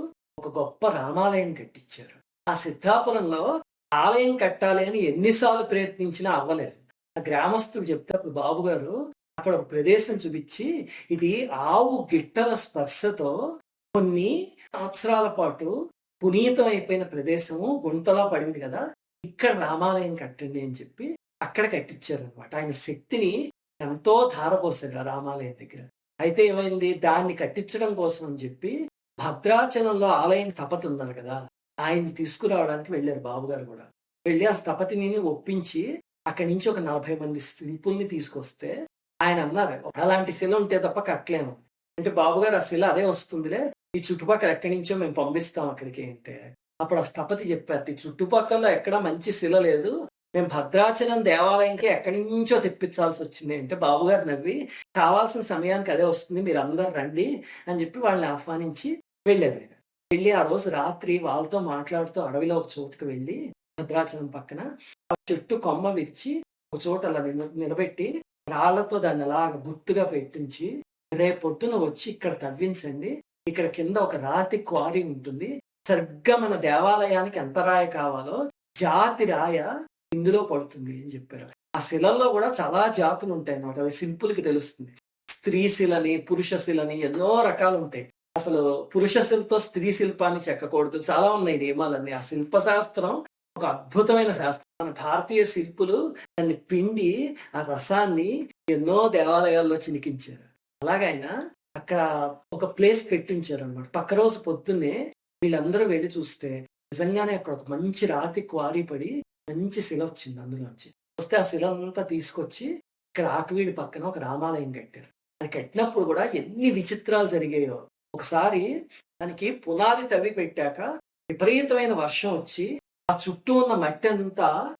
ఒక గొప్ప రామాలయం కట్టించారు. ఆ సిద్ధాపురంలో ఆలయం కట్టాలి అని ఎన్ని సార్లు ప్రయత్నించినా అవ్వలేదు. ఆ గ్రామస్తులు చెప్తే అప్పుడు బాబుగారు అక్కడ ఒక ప్రదేశం చూపించి, ఇది ఆవు గిట్టల స్పర్శతో కొన్ని సంవత్సరాల పాటు పునీతం అయిపోయిన ప్రదేశము గుంటలా పడింది కదా! ఇక్కడ రామాలయం కట్టండి అని చెప్పి అక్కడ కట్టించారనమాట. ఆయన శక్తిని ఎంతో ధారపోసాడు ఆ రామాలయం దగ్గర. అయితే ఏమైంది? దాన్ని కట్టించడం కోసం అని చెప్పి భద్రాచలంలో ఆలయం స్థపతి ఉన్నారు కదా! ఆయన్ని తీసుకురావడానికి వెళ్లారు బాబుగారు గూడా. వెళ్లి ఆ స్థపతిని ఒప్పించి అక్కడి నుంచి ఒక 40 మంది శిల్పుల్ని తీసుకొస్తే ఆయన అన్నారు, "అలాంటి శిల ఉంటే తప్ప కట్టలేము." అంటే బాబుగారు, "ఆ శిల అదే వస్తుందిలే. ఈ చుట్టుపక్కల ఎక్కడి నుంచో మేము పంపిస్తాం అక్కడికి" అంటే అప్పుడు ఆ స్థపతి చెప్పారు, "ఈ చుట్టుపక్కల ఎక్కడ మంచి శిల లేదు. మేము భద్రాచలం దేవాలయంకి ఎక్కడి నుంచో తెప్పించాల్సొచ్చింది" అంటే బాబుగారు నవ్వి, "కావాల్సిన సమయానికి అదే వస్తుంది. మీరందరూ రండి" అని చెప్పి వాళ్ళని ఆహ్వానించి వెళ్ళారాయన. వెళ్ళి ఆ రోజు రాత్రి వాళ్ళతో మాట్లాడుతూ అడవిలో ఒక చోటుకి వెళ్ళి భద్రాచలం పక్కన ఆ చెట్టు కొమ్మ విరిచి ఒక చోట అలా నిలబెట్టి రాళ్ళతో దాన్ని అలాగ గుర్తుగా పెట్టించి, "రేపొద్దున వచ్చి ఇక్కడ తవ్వించండి. ఇక్కడ కింద ఒక రాతి క్వారీ ఉంటుంది. సరిగ్గా మన దేవాలయానికి ఎంత రాయి కావాలో జాతి రాయ ఇందులో పడుతుంది" అని చెప్పారు. ఆ శిలల్లో కూడా చాలా జాతులుంటాయన్నమాట. అది శిల్పులకి తెలుస్తుంది. స్త్రీ శిలని, పురుష శిలని ఎన్నో రకాలుంటాయి. అసలు పురుష శిలతో స్త్రీ శిల్పాన్ని చెక్కకూడదు. చాలా ఉన్నాయి నియమాలన్నీ. ఆ శిల్ప శాస్త్రం ఒక అద్భుతమైన శాస్త్రం. మన భారతీయ శిల్పులు దాన్ని పిండి, ఆ రసాన్ని ఎన్నో దేవాలయాల్లో చిలికించారు. అలాగైన అక్కడ ఒక ప్లేస్ పెట్టించారనమాట. పక్క రోజు పొద్దున్నే వీళ్ళందరూ వెళ్లి చూస్తే నిజంగానే అక్కడ ఒక మంచి రాతి క్వారీ పడి మంచి శిల వచ్చింది అందులోంచి. వస్తే ఆ శిలంతా తీసుకొచ్చి ఇక్కడ ఆకివీడి పక్కన ఒక రామాలయం కట్టారు. అది కట్టినప్పుడు కూడా ఎన్ని విచిత్రాలు జరిగాయో. ఒకసారి దానికి పునాది తవ్వి పెట్టాక విపరీతమైన వర్షం వచ్చి ఆ చుట్టూ ఉన్న మట్టి అంతా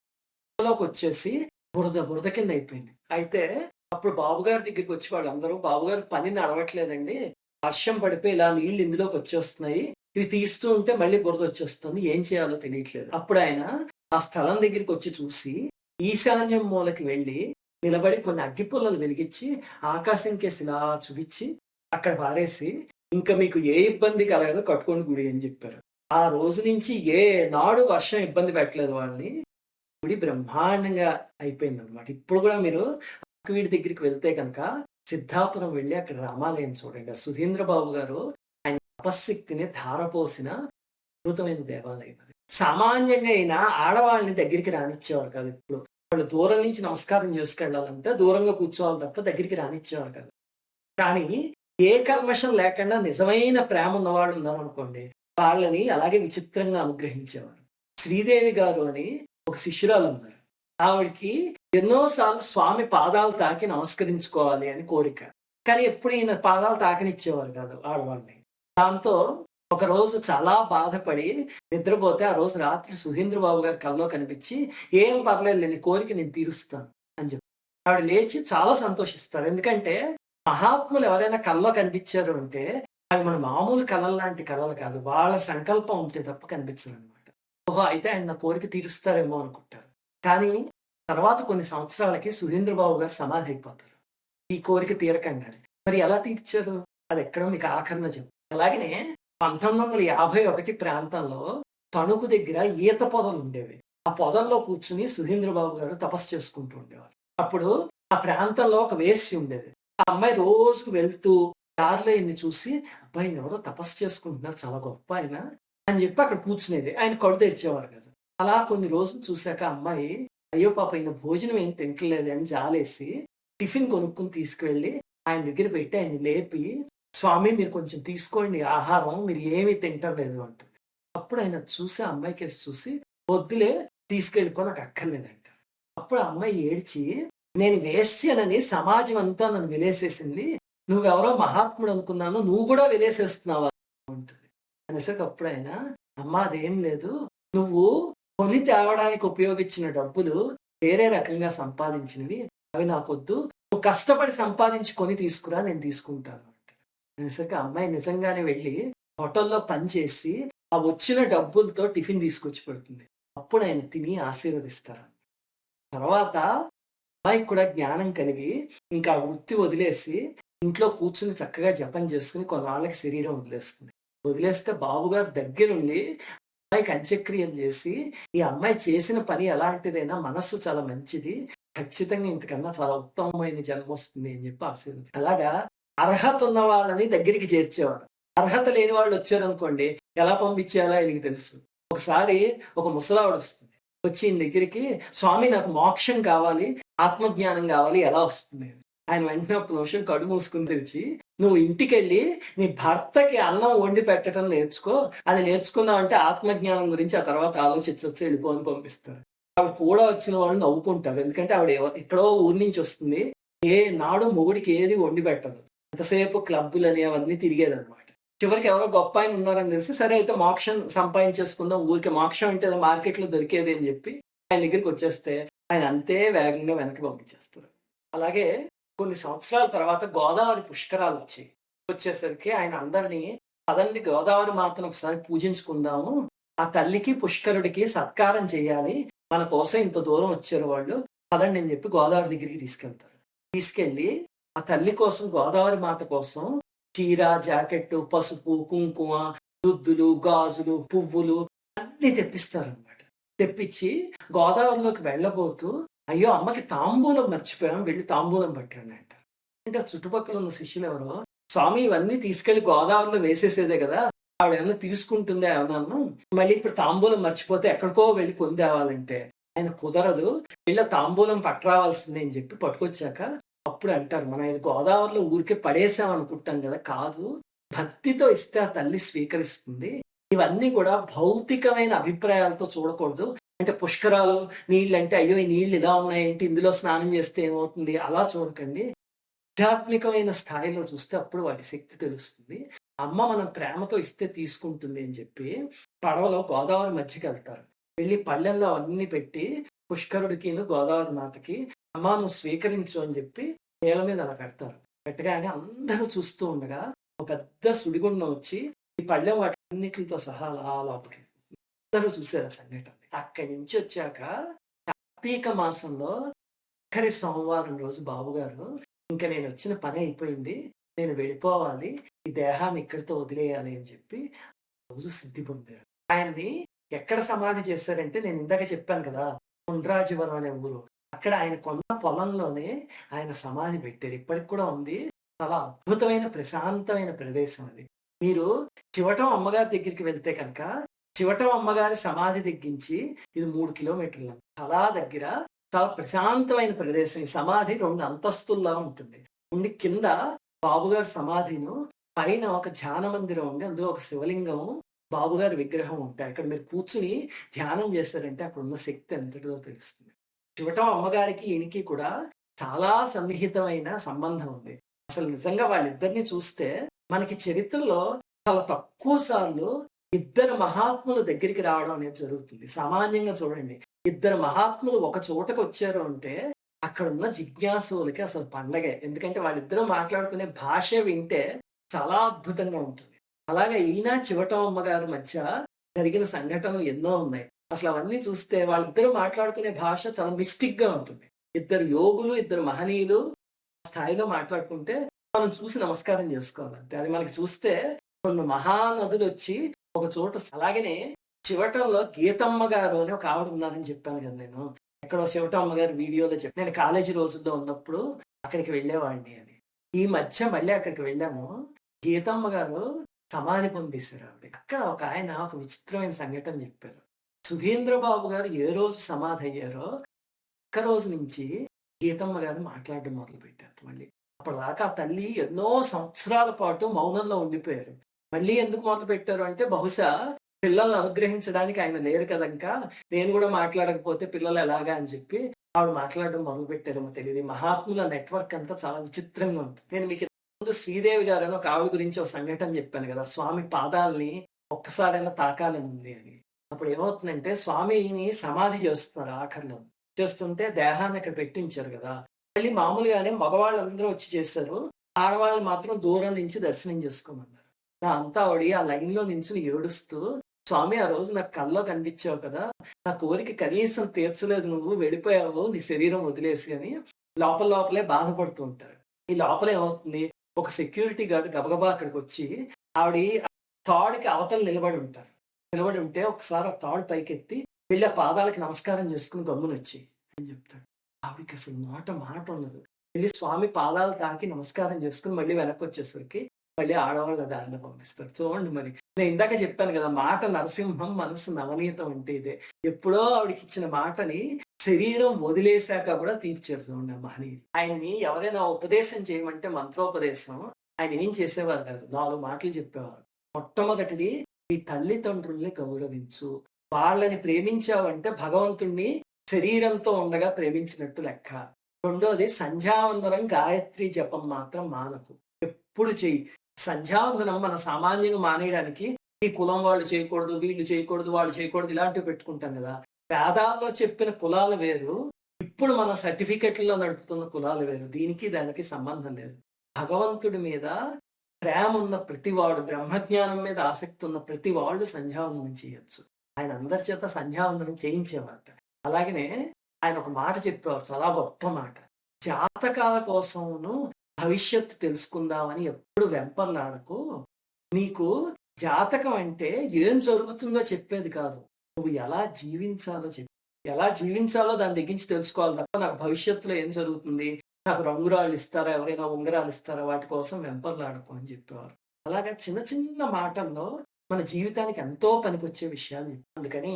లోకొచ్చేసి బురద, బురద కింద అయిపోయింది. అయితే అప్పుడు బాబుగారి దగ్గరికి వచ్చి వాళ్ళందరూ, "బాబుగారు పని నడవట్లేదండి. వర్షం పడిపోయి ఇలా నీళ్లు ఇందులోకి వచ్చేస్తున్నాయి. ఇవి తీస్తూ ఉంటే మళ్ళీ బురద వచ్చేస్తుంది. ఏం చేయాలో తెలియట్లేదు." అప్పుడు ఆయన ఆ స్థలం దగ్గరికి వచ్చి చూసి ఈశాన్యం మూలకి వెళ్లి నిలబడి కొన్ని అగ్గిపుల్లలు వెలిగించి ఆకాశం కేసి ఇలా చూపించి అక్కడ పారేసి, "ఇంక మీకు ఏ ఇబ్బంది కలగదో కట్టుకోండి గుడి" అని చెప్పారు. ఆ రోజు నుంచి ఏ నాడు వర్షం ఇబ్బంది పెట్టలేదు వాళ్ళని. గుడి బ్రహ్మాండంగా అయిపోయిందనమాట. ఇప్పుడు కూడా మీరు వీడి దగ్గరికి వెళ్తే గనక సిద్ధాపురం వెళ్లి అక్కడ రామాలయం చూడండి. ఆ సుధీంద్ర బాబు గారు ఆయన తపశ్శక్తిని ధారపోసిన అద్భుతమైన దేవాలయం అది. సామాన్యంగా అయినా ఆడవాళ్ళని దగ్గరికి రానిచ్చేవారు కాదు ఎప్పుడు. వాళ్ళు దూరం నుంచి నమస్కారం చేసుకెళ్ళాలంటే దూరంగా కూర్చోవాలి తప్ప దగ్గరికి రానిచ్చేవారు కాదు. కానీ ఏ కల్మషం లేకుండా నిజమైన ప్రేమ ఉన్నవాళ్ళు ఉన్నారనుకోండి, వాళ్ళని అలాగే విచిత్రంగా అనుగ్రహించేవారు. శ్రీదేవి గారు అని ఒక శిష్యురాలున్నారు. ఆవిడకి ఎన్నో సార్లు స్వామి పాదాలు తాకి నమస్కరించుకోవాలి అని కోరిక. కానీ ఎప్పుడు ఈయన పాదాలు తాకనిచ్చేవారు కాదు ఆడవాళ్ళని. దాంతో ఒకరోజు చాలా బాధపడి నిద్రపోతే ఆ రోజు రాత్రి సుధీంద్ర బాబు గారి కల్లో కనిపించి, "ఏం పర్లేదులే నీ కోరిక నేను తీరుస్తాను" అని చెప్పి. ఆవిడ లేచి చాలా సంతోషిస్తారు. ఎందుకంటే మహాత్ములు ఎవరైనా కల్లో కనిపించారు అంటే అవి మన మామూలు కళలు లాంటి కళలు కాదు. వాళ్ళ సంకల్పం ఉంటే తప్ప కనిపించదనమాట. ఓహో! అయితే ఆయన నా కోరిక తీరుస్తారేమో అనుకుంటారు. కానీ తర్వాత కొన్ని సంవత్సరాలకి సుధీంద్ర బాబు గారు సమాధి అయిపోతారు. ఈ కోరిక తీరకండానే. మరి ఎలా తీర్చారు? అదెక్కడో మీకు ఆఖరణ చెప్తా. అలాగనే 1951 ప్రాంతంలో తణుకు దగ్గర ఈత పొదలుండేవి. ఆ పొదల్లో కూర్చొని సుధీంద్ర బాబు గారు తపస్సు చేసుకుంటూ ఉండేవారు. అప్పుడు ఆ ప్రాంతంలో ఒక వేశ్య ఉండేది. ఆ అమ్మాయి రోజుకు వెళ్తూ దారిలో ఈయన్ని చూసి, "అబ్బా! ఈయనెవరో తపస్సు చేసుకుంటున్నారు. చాలా గొప్ప ఆయన" అని చెప్పి అక్కడ కూర్చునేది. ఆయన కళ్ళు తెరిచేవారు కాదు. అలా కొన్ని రోజులు చూసాక ఆ అమ్మాయి, అయ్యో పాపం ఈయన భోజనం ఏం తింటలేదే అని జాలేసి టిఫిన్ కొనుక్కొని తీసుకువెళ్ళి ఆయన దగ్గర పెట్టి ఆయన్ని లేపి, "స్వామి మీరు కొంచెం తీసుకోండి ఆహారం. మీరు ఏమీ తింటలేదు" అంటుంది. అప్పుడు ఆయన చూసి ఆ అమ్మాయికేసి చూసి, "వద్దులే తీసుకెళ్ళిపో నాకు అక్కర్లేదంటారు." అప్పుడు ఆ అమ్మాయి ఏడ్చి, "నేను వేశ్యనని సమాజం అంతా నన్ను వెలేసేసింది. నువ్వెవరో మహాత్ముడు అనుకున్నాను. నువ్వు గూడా వెలేసేస్తున్నావా" అంటుంది. అనేసరికి అప్పుడాయన, "అమ్మా అదేం లేదు. నువ్వు కొని తేవడానికి ఉపయోగించిన డబ్బులు వేరే రకంగా సంపాదించినవి. అవి నాకొద్దు. నువ్వు కష్టపడి సంపాదించి కొని తీసుకురా నేను తీసుకుంటాను" అంటారు. అనేసరికి ఆ అమ్మాయి నిజంగానే వెళ్లి హోటల్‌లో పని చేసి, ఆ వచ్చిన డబ్బులతో టిఫిన్ తీసుకొచ్చి పెడుతుంది. అప్పుడు ఆయన తిని ఆశీర్వదిస్తారు. తర్వాత అమ్మాయికి కూడా జ్ఞానం కలిగి, ఇంకా ఆ వృత్తి వదిలేసి, ఇంట్లో కూర్చొని చక్కగా జపం చేసుకొని కొన్నాళ్ళకి శరీరం వదిలేస్తుంది. వదిలేస్తే బాబుగారు దగ్గరుండి అమ్మాయికి అంత్యక్రియలు చేసి, ఈ అమ్మాయి చేసిన పని ఎలాంటిదైనా మనస్సు చాలా మంచిది. ఖచ్చితంగా ఇంతకన్నా చాలా ఉత్తమమైన జన్మొస్తుంది అని చెప్పి అలాగా అర్హత ఉన్న వాళ్ళని దగ్గరికి చేర్చేవాడు. అర్హత లేని వాళ్ళొచ్చారనుకోండి, ఎలా పంపించేయాలో ఆయనకి తెలుసు. ఒకసారి ఒక ముసలావిడొస్తుంది. వచ్చి ఈయన దగ్గరికి, "స్వామి నాకు మోక్షం కావాలి, ఆత్మజ్ఞానం కావాలి ఎలా వస్తుంది?" ఆయన వెంటనే ఒక్క నిమిషం కళ్ళు మూసుకొని తెరిచి, "నువ్వు ఇంటికెళ్ళి నీ భర్తకి అన్నం వండి పెట్టడం నేర్చుకో. అది నేర్చుకున్నావంటే ఆత్మజ్ఞానం గురించి ఆ తర్వాత ఆలోచించొచ్చు ఎళ్ళిపో" అని పంపిస్తారు. ఆవిడ కూడా వచ్చిన వాళ్ళు నవ్వుకుంటారు. ఎందుకంటే ఆవిడ ఎక్కడో ఊరు నుంచి వస్తుంది. ఏ నాడు మొగుడికి ఏది వండి పెట్టదు. ఎంతసేపు క్లబ్బులని అవన్నీ తిరిగేదనమాట. చివరికి ఎవరో గొప్పాయన ఉన్నారని తెలిసి, సరే అయితే మోక్షం సంపాదించేసుకుందాం. ఊరికే మోక్షం అంటే ఏదో మార్కెట్‌లో దొరికేది అని చెప్పి ఆయన దగ్గరికొచ్చేస్తే, ఆయన అంతే వేగంగా వెనక్కి పంపించేస్తారు. అలాగే కొన్ని సంవత్సరాల తర్వాత గోదావరి పుష్కరాలొచ్చాయి. వచ్చేసరికి ఆయన అందరిని, "పదండి గోదావరి మాతను ఒకసారి పూజించుకుందాము. ఆ తల్లికి, పుష్కరుడికి సత్కారం చేయాలి. మన కోసం ఇంత దూరం వచ్చారు వాళ్ళు. పదండి" అని చెప్పి గోదావరి దగ్గరికి తీసుకెళ్తారు. తీసుకెళ్ళి ఆ తల్లి కోసం, గోదావరి మాత కోసం చీర, జాకెట్టు, పసుపు, కుంకుమ, దుద్దులు, గాజులు, పువ్వులు అన్నీ తెప్పిస్తారనమాట. తెప్పించి గోదావరిలోకి వెళ్ళబోతూ, "అయ్యో! అమ్మకి తాంబూలం మర్చిపోయాం. వెళ్లి తాంబూలం పట్టండి" అంటారు. అంటే చుట్టుపక్కల ఉన్న శిష్యులెవరో, "స్వామి ఇవన్నీ తీసుకెళ్ళి గోదావరిలో వేసేసేదే కదా! ఆవిడేమన్నా తీసుకుంటుందా ఏమన్నాను? మళ్ళీ ఇప్పుడు తాంబూలం మర్చిపోతే ఎక్కడికో వెళ్లి కొని తేవాలంటే" ఆయన కుదరదు. "వెళ్లి తాంబూలం పట్టరావాల్సిందే" అని చెప్పి పట్టుకొచ్చాక అప్పుడు అంటారు, "మనం ఇది గోదావరిలో ఊరికే పడేసాం అనుకుంటాం కదా! కాదు. భక్తితో ఇస్తే ఆ తల్లి స్వీకరిస్తుంది. ఇవన్నీ కూడా భౌతికమైన అభిప్రాయాలతో చూడకూడదు. అంటే పుష్కరాలు నీళ్ళంటే, అయ్యో! ఈ నీళ్ళు ఇలా ఉన్నాయేంటి? ఇందులో స్నానం చేస్తే ఏమవుతుంది? అలా చూడకండి. ఆధ్యాత్మికమైన స్థాయిలో చూస్తే అప్పుడు వాటి శక్తి తెలుస్తుంది. అమ్మ మనం ప్రేమతో ఇస్తే తీసుకుంటుంది" అని చెప్పి పడవలో గోదావరి మధ్యకెళ్తారు. వెళ్లి పళ్ళెంలో అవన్నీ పెట్టి పుష్కరుడికిను, గోదావరి మాతకి, "అమ్మా నువ్వు స్వీకరించు" అని చెప్పి నేల మీద అలా పెడతారు. పెట్టగానే అందరూ చూస్తూ ఉండగా ఒక పెద్ద సుడిగుండం వచ్చి ఈ పళ్ళెం వాటన్నిటితో సహా అలా లోపలికి అందరూ చూసారు ఆ సంఘటన. అక్కడి నుంచి వచ్చాక కార్తీక మాసంలో ఆఖరి సోమవారం రోజు బాబుగారు, "ఇంక నేనొచ్చిన పని అయిపోయింది. నేను వెళ్ళిపోవాలి. ఈ దేహాన్ని ఇక్కడితో వదిలేయాలి" అని చెప్పి రోజు సిద్ధి పొందారు. ఆయన్ని ఎక్కడ సమాధి చేశారంటే, నేను ఇందాక చెప్పాను కదా! ఉండ్రాజవరం అనే ఊరు. అక్కడ ఆయన కొన్న పొలంలోనే ఆయన సమాధి పెట్టారు. ఇప్పటికి కూడా ఉంది. చాలా అద్భుతమైన ప్రశాంతమైన ప్రదేశం అది. మీరు చివటం అమ్మగారి దగ్గరికి వెళ్తే కనుక, చివటం అమ్మగారి సమాధి దగ్గరించి ఇది 3 కిలోమీటర్లు. చాలా దగ్గర, చాలా ప్రశాంతమైన ప్రదేశం. ఈ సమాధి 2 అంతస్తుల్లా ఉంటుంది. ఉండి కింద బాబుగారి సమాధిను, పైన ఒక ధ్యాన మందిరం ఉంది. అందులో ఒక శివలింగము, బాబుగారి విగ్రహం ఉంటాయి. అక్కడ మీరు కూర్చొని ధ్యానం చేశారంటే అక్కడున్న శక్తి ఎంతటిదో తెలుస్తుంది. చివటం అమ్మగారికి, ఈయనకి కూడా చాలా సన్నిహితమైన సంబంధం ఉంది. అసలు నిజంగా వాళ్ళిద్దరిని చూస్తే మనకి చరిత్రలో చాలా తక్కువ సార్లు ఇద్దరు మహాత్ములు దగ్గరికి రావడం అనేది జరుగుతుంది. సామాన్యంగా చూడండి, ఇద్దరు మహాత్ములు ఒక చోటకొచ్చారు అంటే అక్కడున్న జిజ్ఞాసులకి అసలు పండగే. ఎందుకంటే వాళ్ళిద్దరూ మాట్లాడుకునే భాష వింటే చాలా అద్భుతంగా ఉంటుంది. అలాగే ఈయన, చివటం అమ్మగారి మధ్య జరిగిన సంఘటనలు ఎన్నో ఉన్నాయి. అసలు అవన్నీ చూస్తే వాళ్ళిద్దరూ మాట్లాడుకునే భాష చాలా మిస్టిక్‌గా ఉంటుంది. ఇద్దరు యోగులు, ఇద్దరు మహనీయులు స్థాయిలో మాట్లాడుకుంటే మనం చూసి నమస్కారం చేసుకోవాలంతే. అది మనకి చూస్తే కొన్ని మహానదులొచ్చి ఒక చోట అలాగనే చివటంలో గీతమ్మ గారు అని ఒక ఆవిడ ఉన్నారని చెప్పాను కదా నేను. ఎక్కడో చివటమ్మ గారి వీడియోలో నేను కాలేజీ రోజుల్లో ఉన్నప్పుడు అక్కడికి వెళ్ళేవాడిని అని. ఈ మధ్య మళ్ళీ అక్కడికి వెళ్ళాము. గీతమ్మ గారు సమాధి పొందేశారు ఆవిడ. అక్కడ ఒక ఆయన ఒక విచిత్రమైన సంఘటన చెప్పారు. సుధీంద్ర బాబు గారు ఏ రోజు సమాధయ్యారో ఒక్క రోజు నుంచి గీతమ్మ గారు మాట్లాడడం మొదలుపెట్టారు మళ్ళీ. అప్పటిదాకా ఆ తల్లి ఎన్నో సంవత్సరాల పాటు మౌనంలో ఉండిపోయారు. మళ్ళీ ఎందుకు మొదలుపెట్టారు అంటే బహుశా పిల్లల్ని అనుగ్రహించడానికి ఆయన లేరు కదంకా! నేను గూడా మాట్లాడకపోతే పిల్లలు ఎలాగా అని చెప్పి ఆవిడ మాట్లాడడం మొదలుపెట్టారేమో తెలీదు. ఈ మహాత్ముల నెట్వర్క్ అంతా చాలా విచిత్రంగా ఉంటుంది. నేను మీకు ముందు శ్రీదేవి గారని ఒక ఆవిడ గురించి ఒక సంఘటన చెప్పాను గదా! స్వామి పాదాల్ని ఒక్కసారైనా తాకాలని ఉంది అని. అప్పుడు ఏమవుతుందంటే స్వామిని సమాధి చేస్తున్నారు ఆఖరిలో. చేస్తుంటే దేహాన్ని అక్కడ పెట్టించారు గదా! మళ్ళీ మామూలుగానే మగవాళ్ళందరూ వచ్చి చేశారు. ఆడవాళ్ళు మాత్రం దూరం నుంచి దర్శనం చేసుకోమన్నారు. దాంతో ఆవిడ ఆ లైన్‌లో నించొని ఏడుస్తూ, "స్వామి ఆ రోజు నాకు కల్లో కనిపించావు కదా! నా కోరిక కనీసం తీర్చలేదు నువ్వు. వెళ్ళిపోయావు నీ శరీరం వదిలేసి" అని లోపల లోపలే బాధపడుతూ ఉంటారు. ఈ లోపల ఏమవుతుంది, ఒక సెక్యూరిటీ గార్డ్ గబగబా అక్కడికొచ్చి ఆవిడ తాడుకి అవతల నిలబడి ఉంటారు. నిలబడి ఉంటే ఒకసారి ఆ తాడు పైకెత్తి వెళ్లి ఆ పాదాలకి నమస్కారం చేసుకొని గమ్మునొచ్చేయి అని చెప్తాడు. ఆవిడకసలు మాట ఉండదు. వెళ్లి స్వామి పాదాలు తాకి నమస్కారం చేసుకొని మళ్ళీ వెనక్కొచ్చేసరికి మళ్ళీ ఆడవాళ్ళ దారిలో పంపిస్తాడు. చూడండి మరి. నేను ఇందాక చెప్పాను కదా! మాట నరసింహం మనసు నవనీతం అంటే ఇదే. ఎప్పుడో ఆవిడకిచ్చిన మాటని శరీరం వదిలేసాక కూడా తీర్చారు చూడండి ఆ మహనీయుడు. ఆయన్ని ఎవరైనా ఉపదేశం చేయమంటే మంత్రోపదేశం ఆయన ఏం చేసేవారు కాదు. 4 మాటలు చెప్పేవారు. మొట్టమొదటిది నీ తల్లిదండ్రుల్ని గౌరవించు. వాళ్ళని ప్రేమించావంటే భగవంతుడిని శరీరంతో ఉండగా ప్రేమించినట్టు లెక్క. రెండోది సంధ్యావందనం, గాయత్రి జపం మాత్రం మానకు. ఎప్పుడు చెయ్యి. సంధ్యావందనం మన సామాన్యంగా మానేయడానికి ఈ కులం వాళ్ళు చేయకూడదు, వీళ్ళు చేయకూడదు, వాళ్ళు చేయకూడదు ఇలాంటివి పెట్టుకుంటాం కదా! వేదాల్లో చెప్పిన కులాలు వేరు. ఇప్పుడు మన సర్టిఫికెట్‌ల్లో నడుపుతున్న కులాలు వేరు. దీనికి దానికి సంబంధం లేదు. భగవంతుడి మీద ప్రేమున్న ప్రతివాడు, బ్రహ్మజ్ఞానం మీద ఆసక్తి ఉన్న ప్రతి వాళ్ళు సంధ్యావందనం చేయొచ్చు. ఆయన అందరి చేత సంధ్యావందనం చేయించేవారట. అలాగనే ఆయన ఒక మాట చెప్పేవారు చాలా గొప్ప మాట. జాతకాల కోసమును భవిష్యత్తు తెలుసుకుందామని ఎప్పుడు వెంపర్లాడకు. నీకు జాతకం అంటే ఏం జరుగుతుందో చెప్పేది కాదు. నువ్వు ఎలా జీవించాలో ఎలా జీవించాలో దాని దగ్గర నుంచి తెలుసుకోవాలి తప్ప నాకు భవిష్యత్తులో ఏం జరుగుతుంది? నాకు రంగురాళ్ళు ఇస్తారా? ఎవరైనా ఉంగరాలు ఇస్తారా? వాటి కోసం వెంపర్లాడకు అని చెప్పేవారు. అలాగా చిన్న చిన్న మాటల్లో మన జీవితానికి ఎంతో పనికొచ్చే విషయాలు. అందుకని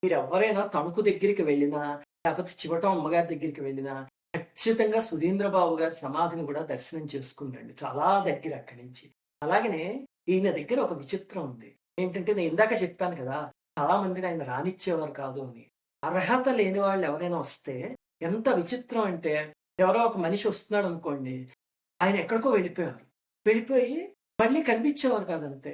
మీరెవ్వరైనా తణుకు దగ్గరికి వెళ్ళినా, లేకపోతే చివటం అమ్మగారి దగ్గరికి వెళ్ళినా, ఖచ్చితంగా సుధీంద్ర బాబు గారి సమాధిని కూడా దర్శనం చేసుకొని రండి. చాలా దగ్గర అక్కడి నుంచి. అలాగనే ఈయన దగ్గర ఒక విచిత్రం ఉంది. ఏంటంటే నేను ఇందాక చెప్పాను కదా! చాలా మందిని ఆయన రానిచ్చేవారు కాదు అని. అర్హత లేని వాళ్ళు ఎవరైనా వస్తే ఎంత విచిత్రం అంటే ఎవరో ఒక మనిషి వస్తున్నాడనుకోండి, ఆయన ఎక్కడికో వెళ్ళిపోయారు. వెళ్ళిపోయి మళ్ళీ కనిపించేవారు కాదంతే.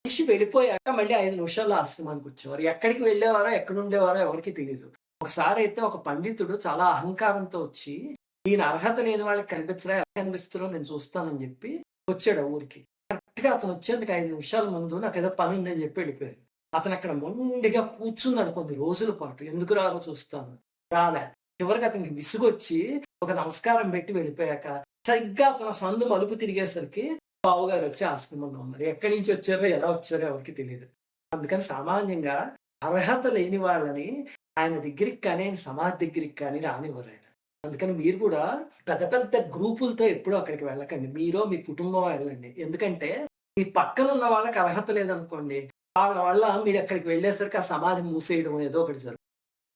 మనిషి వెళ్ళిపోయాక మళ్ళీ 5 నిమిషాల్లో ఆశ్రమానికొచ్చేవారు. ఎక్కడికి వెళ్ళేవారో, ఎక్కడుండేవారో ఎవరికీ తెలీదు. ఒకసారయితే ఒక పండితుడు చాలా అహంకారంతో వచ్చి, ఈయన అర్హత లేని వాళ్ళకి కనిపించరా? ఎలా కనిపిస్తారో నేను చూస్తానని చెప్పి వచ్చాడు ఆ ఊరికి. కరెక్ట్‌గా అతను వచ్చేందుకు 5 నిమిషాల ముందు నాకేదో పనుందని చెప్పి వెళ్ళిపోయారు. అతనక్కడ మొండిగా కూర్చున్నాడు కొన్ని రోజుల పాటు. ఎందుకు రారో చూస్తాను. రాలే. చివరికి అతనికి విసుగొచ్చి ఒక నమస్కారం పెట్టి వెళ్ళిపోయాక, సరిగ్గా అతను సందు మలుపు తిరిగేసరికి బావగారు వచ్చి ఆశ్రమంలో ఉన్నారు. ఎక్కడి నుంచి వచ్చారో, ఎలా వచ్చారో ఎవరికీ తెలీదు. అందుకని సామాన్యంగా అర్హత లేని వాళ్ళని ఆయన దగ్గరికి కానీ, ఆయన సమాధి దగ్గరికి కానీ రానివ్వరాయన. అందుకని మీరు కూడా పెద్ద పెద్ద గ్రూపులతో ఎప్పుడూ అక్కడికి వెళ్ళకండి. మీరో, మీ కుటుంబమో వెళ్ళండి. ఎందుకంటే మీ పక్కన ఉన్న వాళ్ళకి అర్హత లేదనుకోండి, వాళ్ళ వల్ల మీరక్కడికి వెళ్ళేసరికి ఆ సమాధి మూసేయడం ఏదో ఒకటి జరుగుతుంది.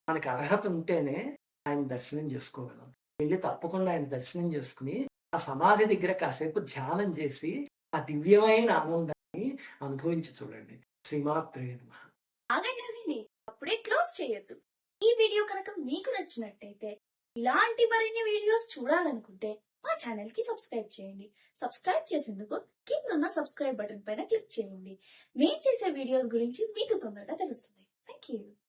మనకి అర్హత ఉంటేనే ఆయన దర్శనం చేసుకోగలం. వెళ్లి తప్పకుండా ఆయన దర్శనం చేసుకొని, ఆ సమాధి దగ్గర కాసేపు ధ్యానం చేసి, ఆ దివ్యమైన ఆనందాన్ని అనుభవించి చూడండి. శ్రీమాత్రే నమః. ఆగండి ఆగండి. అప్పుడే క్లోజ్ చేయొద్దు. ఈ వీడియో కనుక మీకు నచ్చినట్టయితే ఇలాంటి మరిన్ని వీడియోస్ చూడాలనుకుంటే మా ఛానల్ కి సబ్స్క్రైబ్ చేయండి. సబ్స్క్రైబ్ చేసేందుకు కింద సబ్స్క్రైబ్ బటన్ పైన క్లిక్ చేయండి. మేము చేసే వీడియోస్ గురించి మీకు తొందరగా తెలుస్తుంది. Thank you.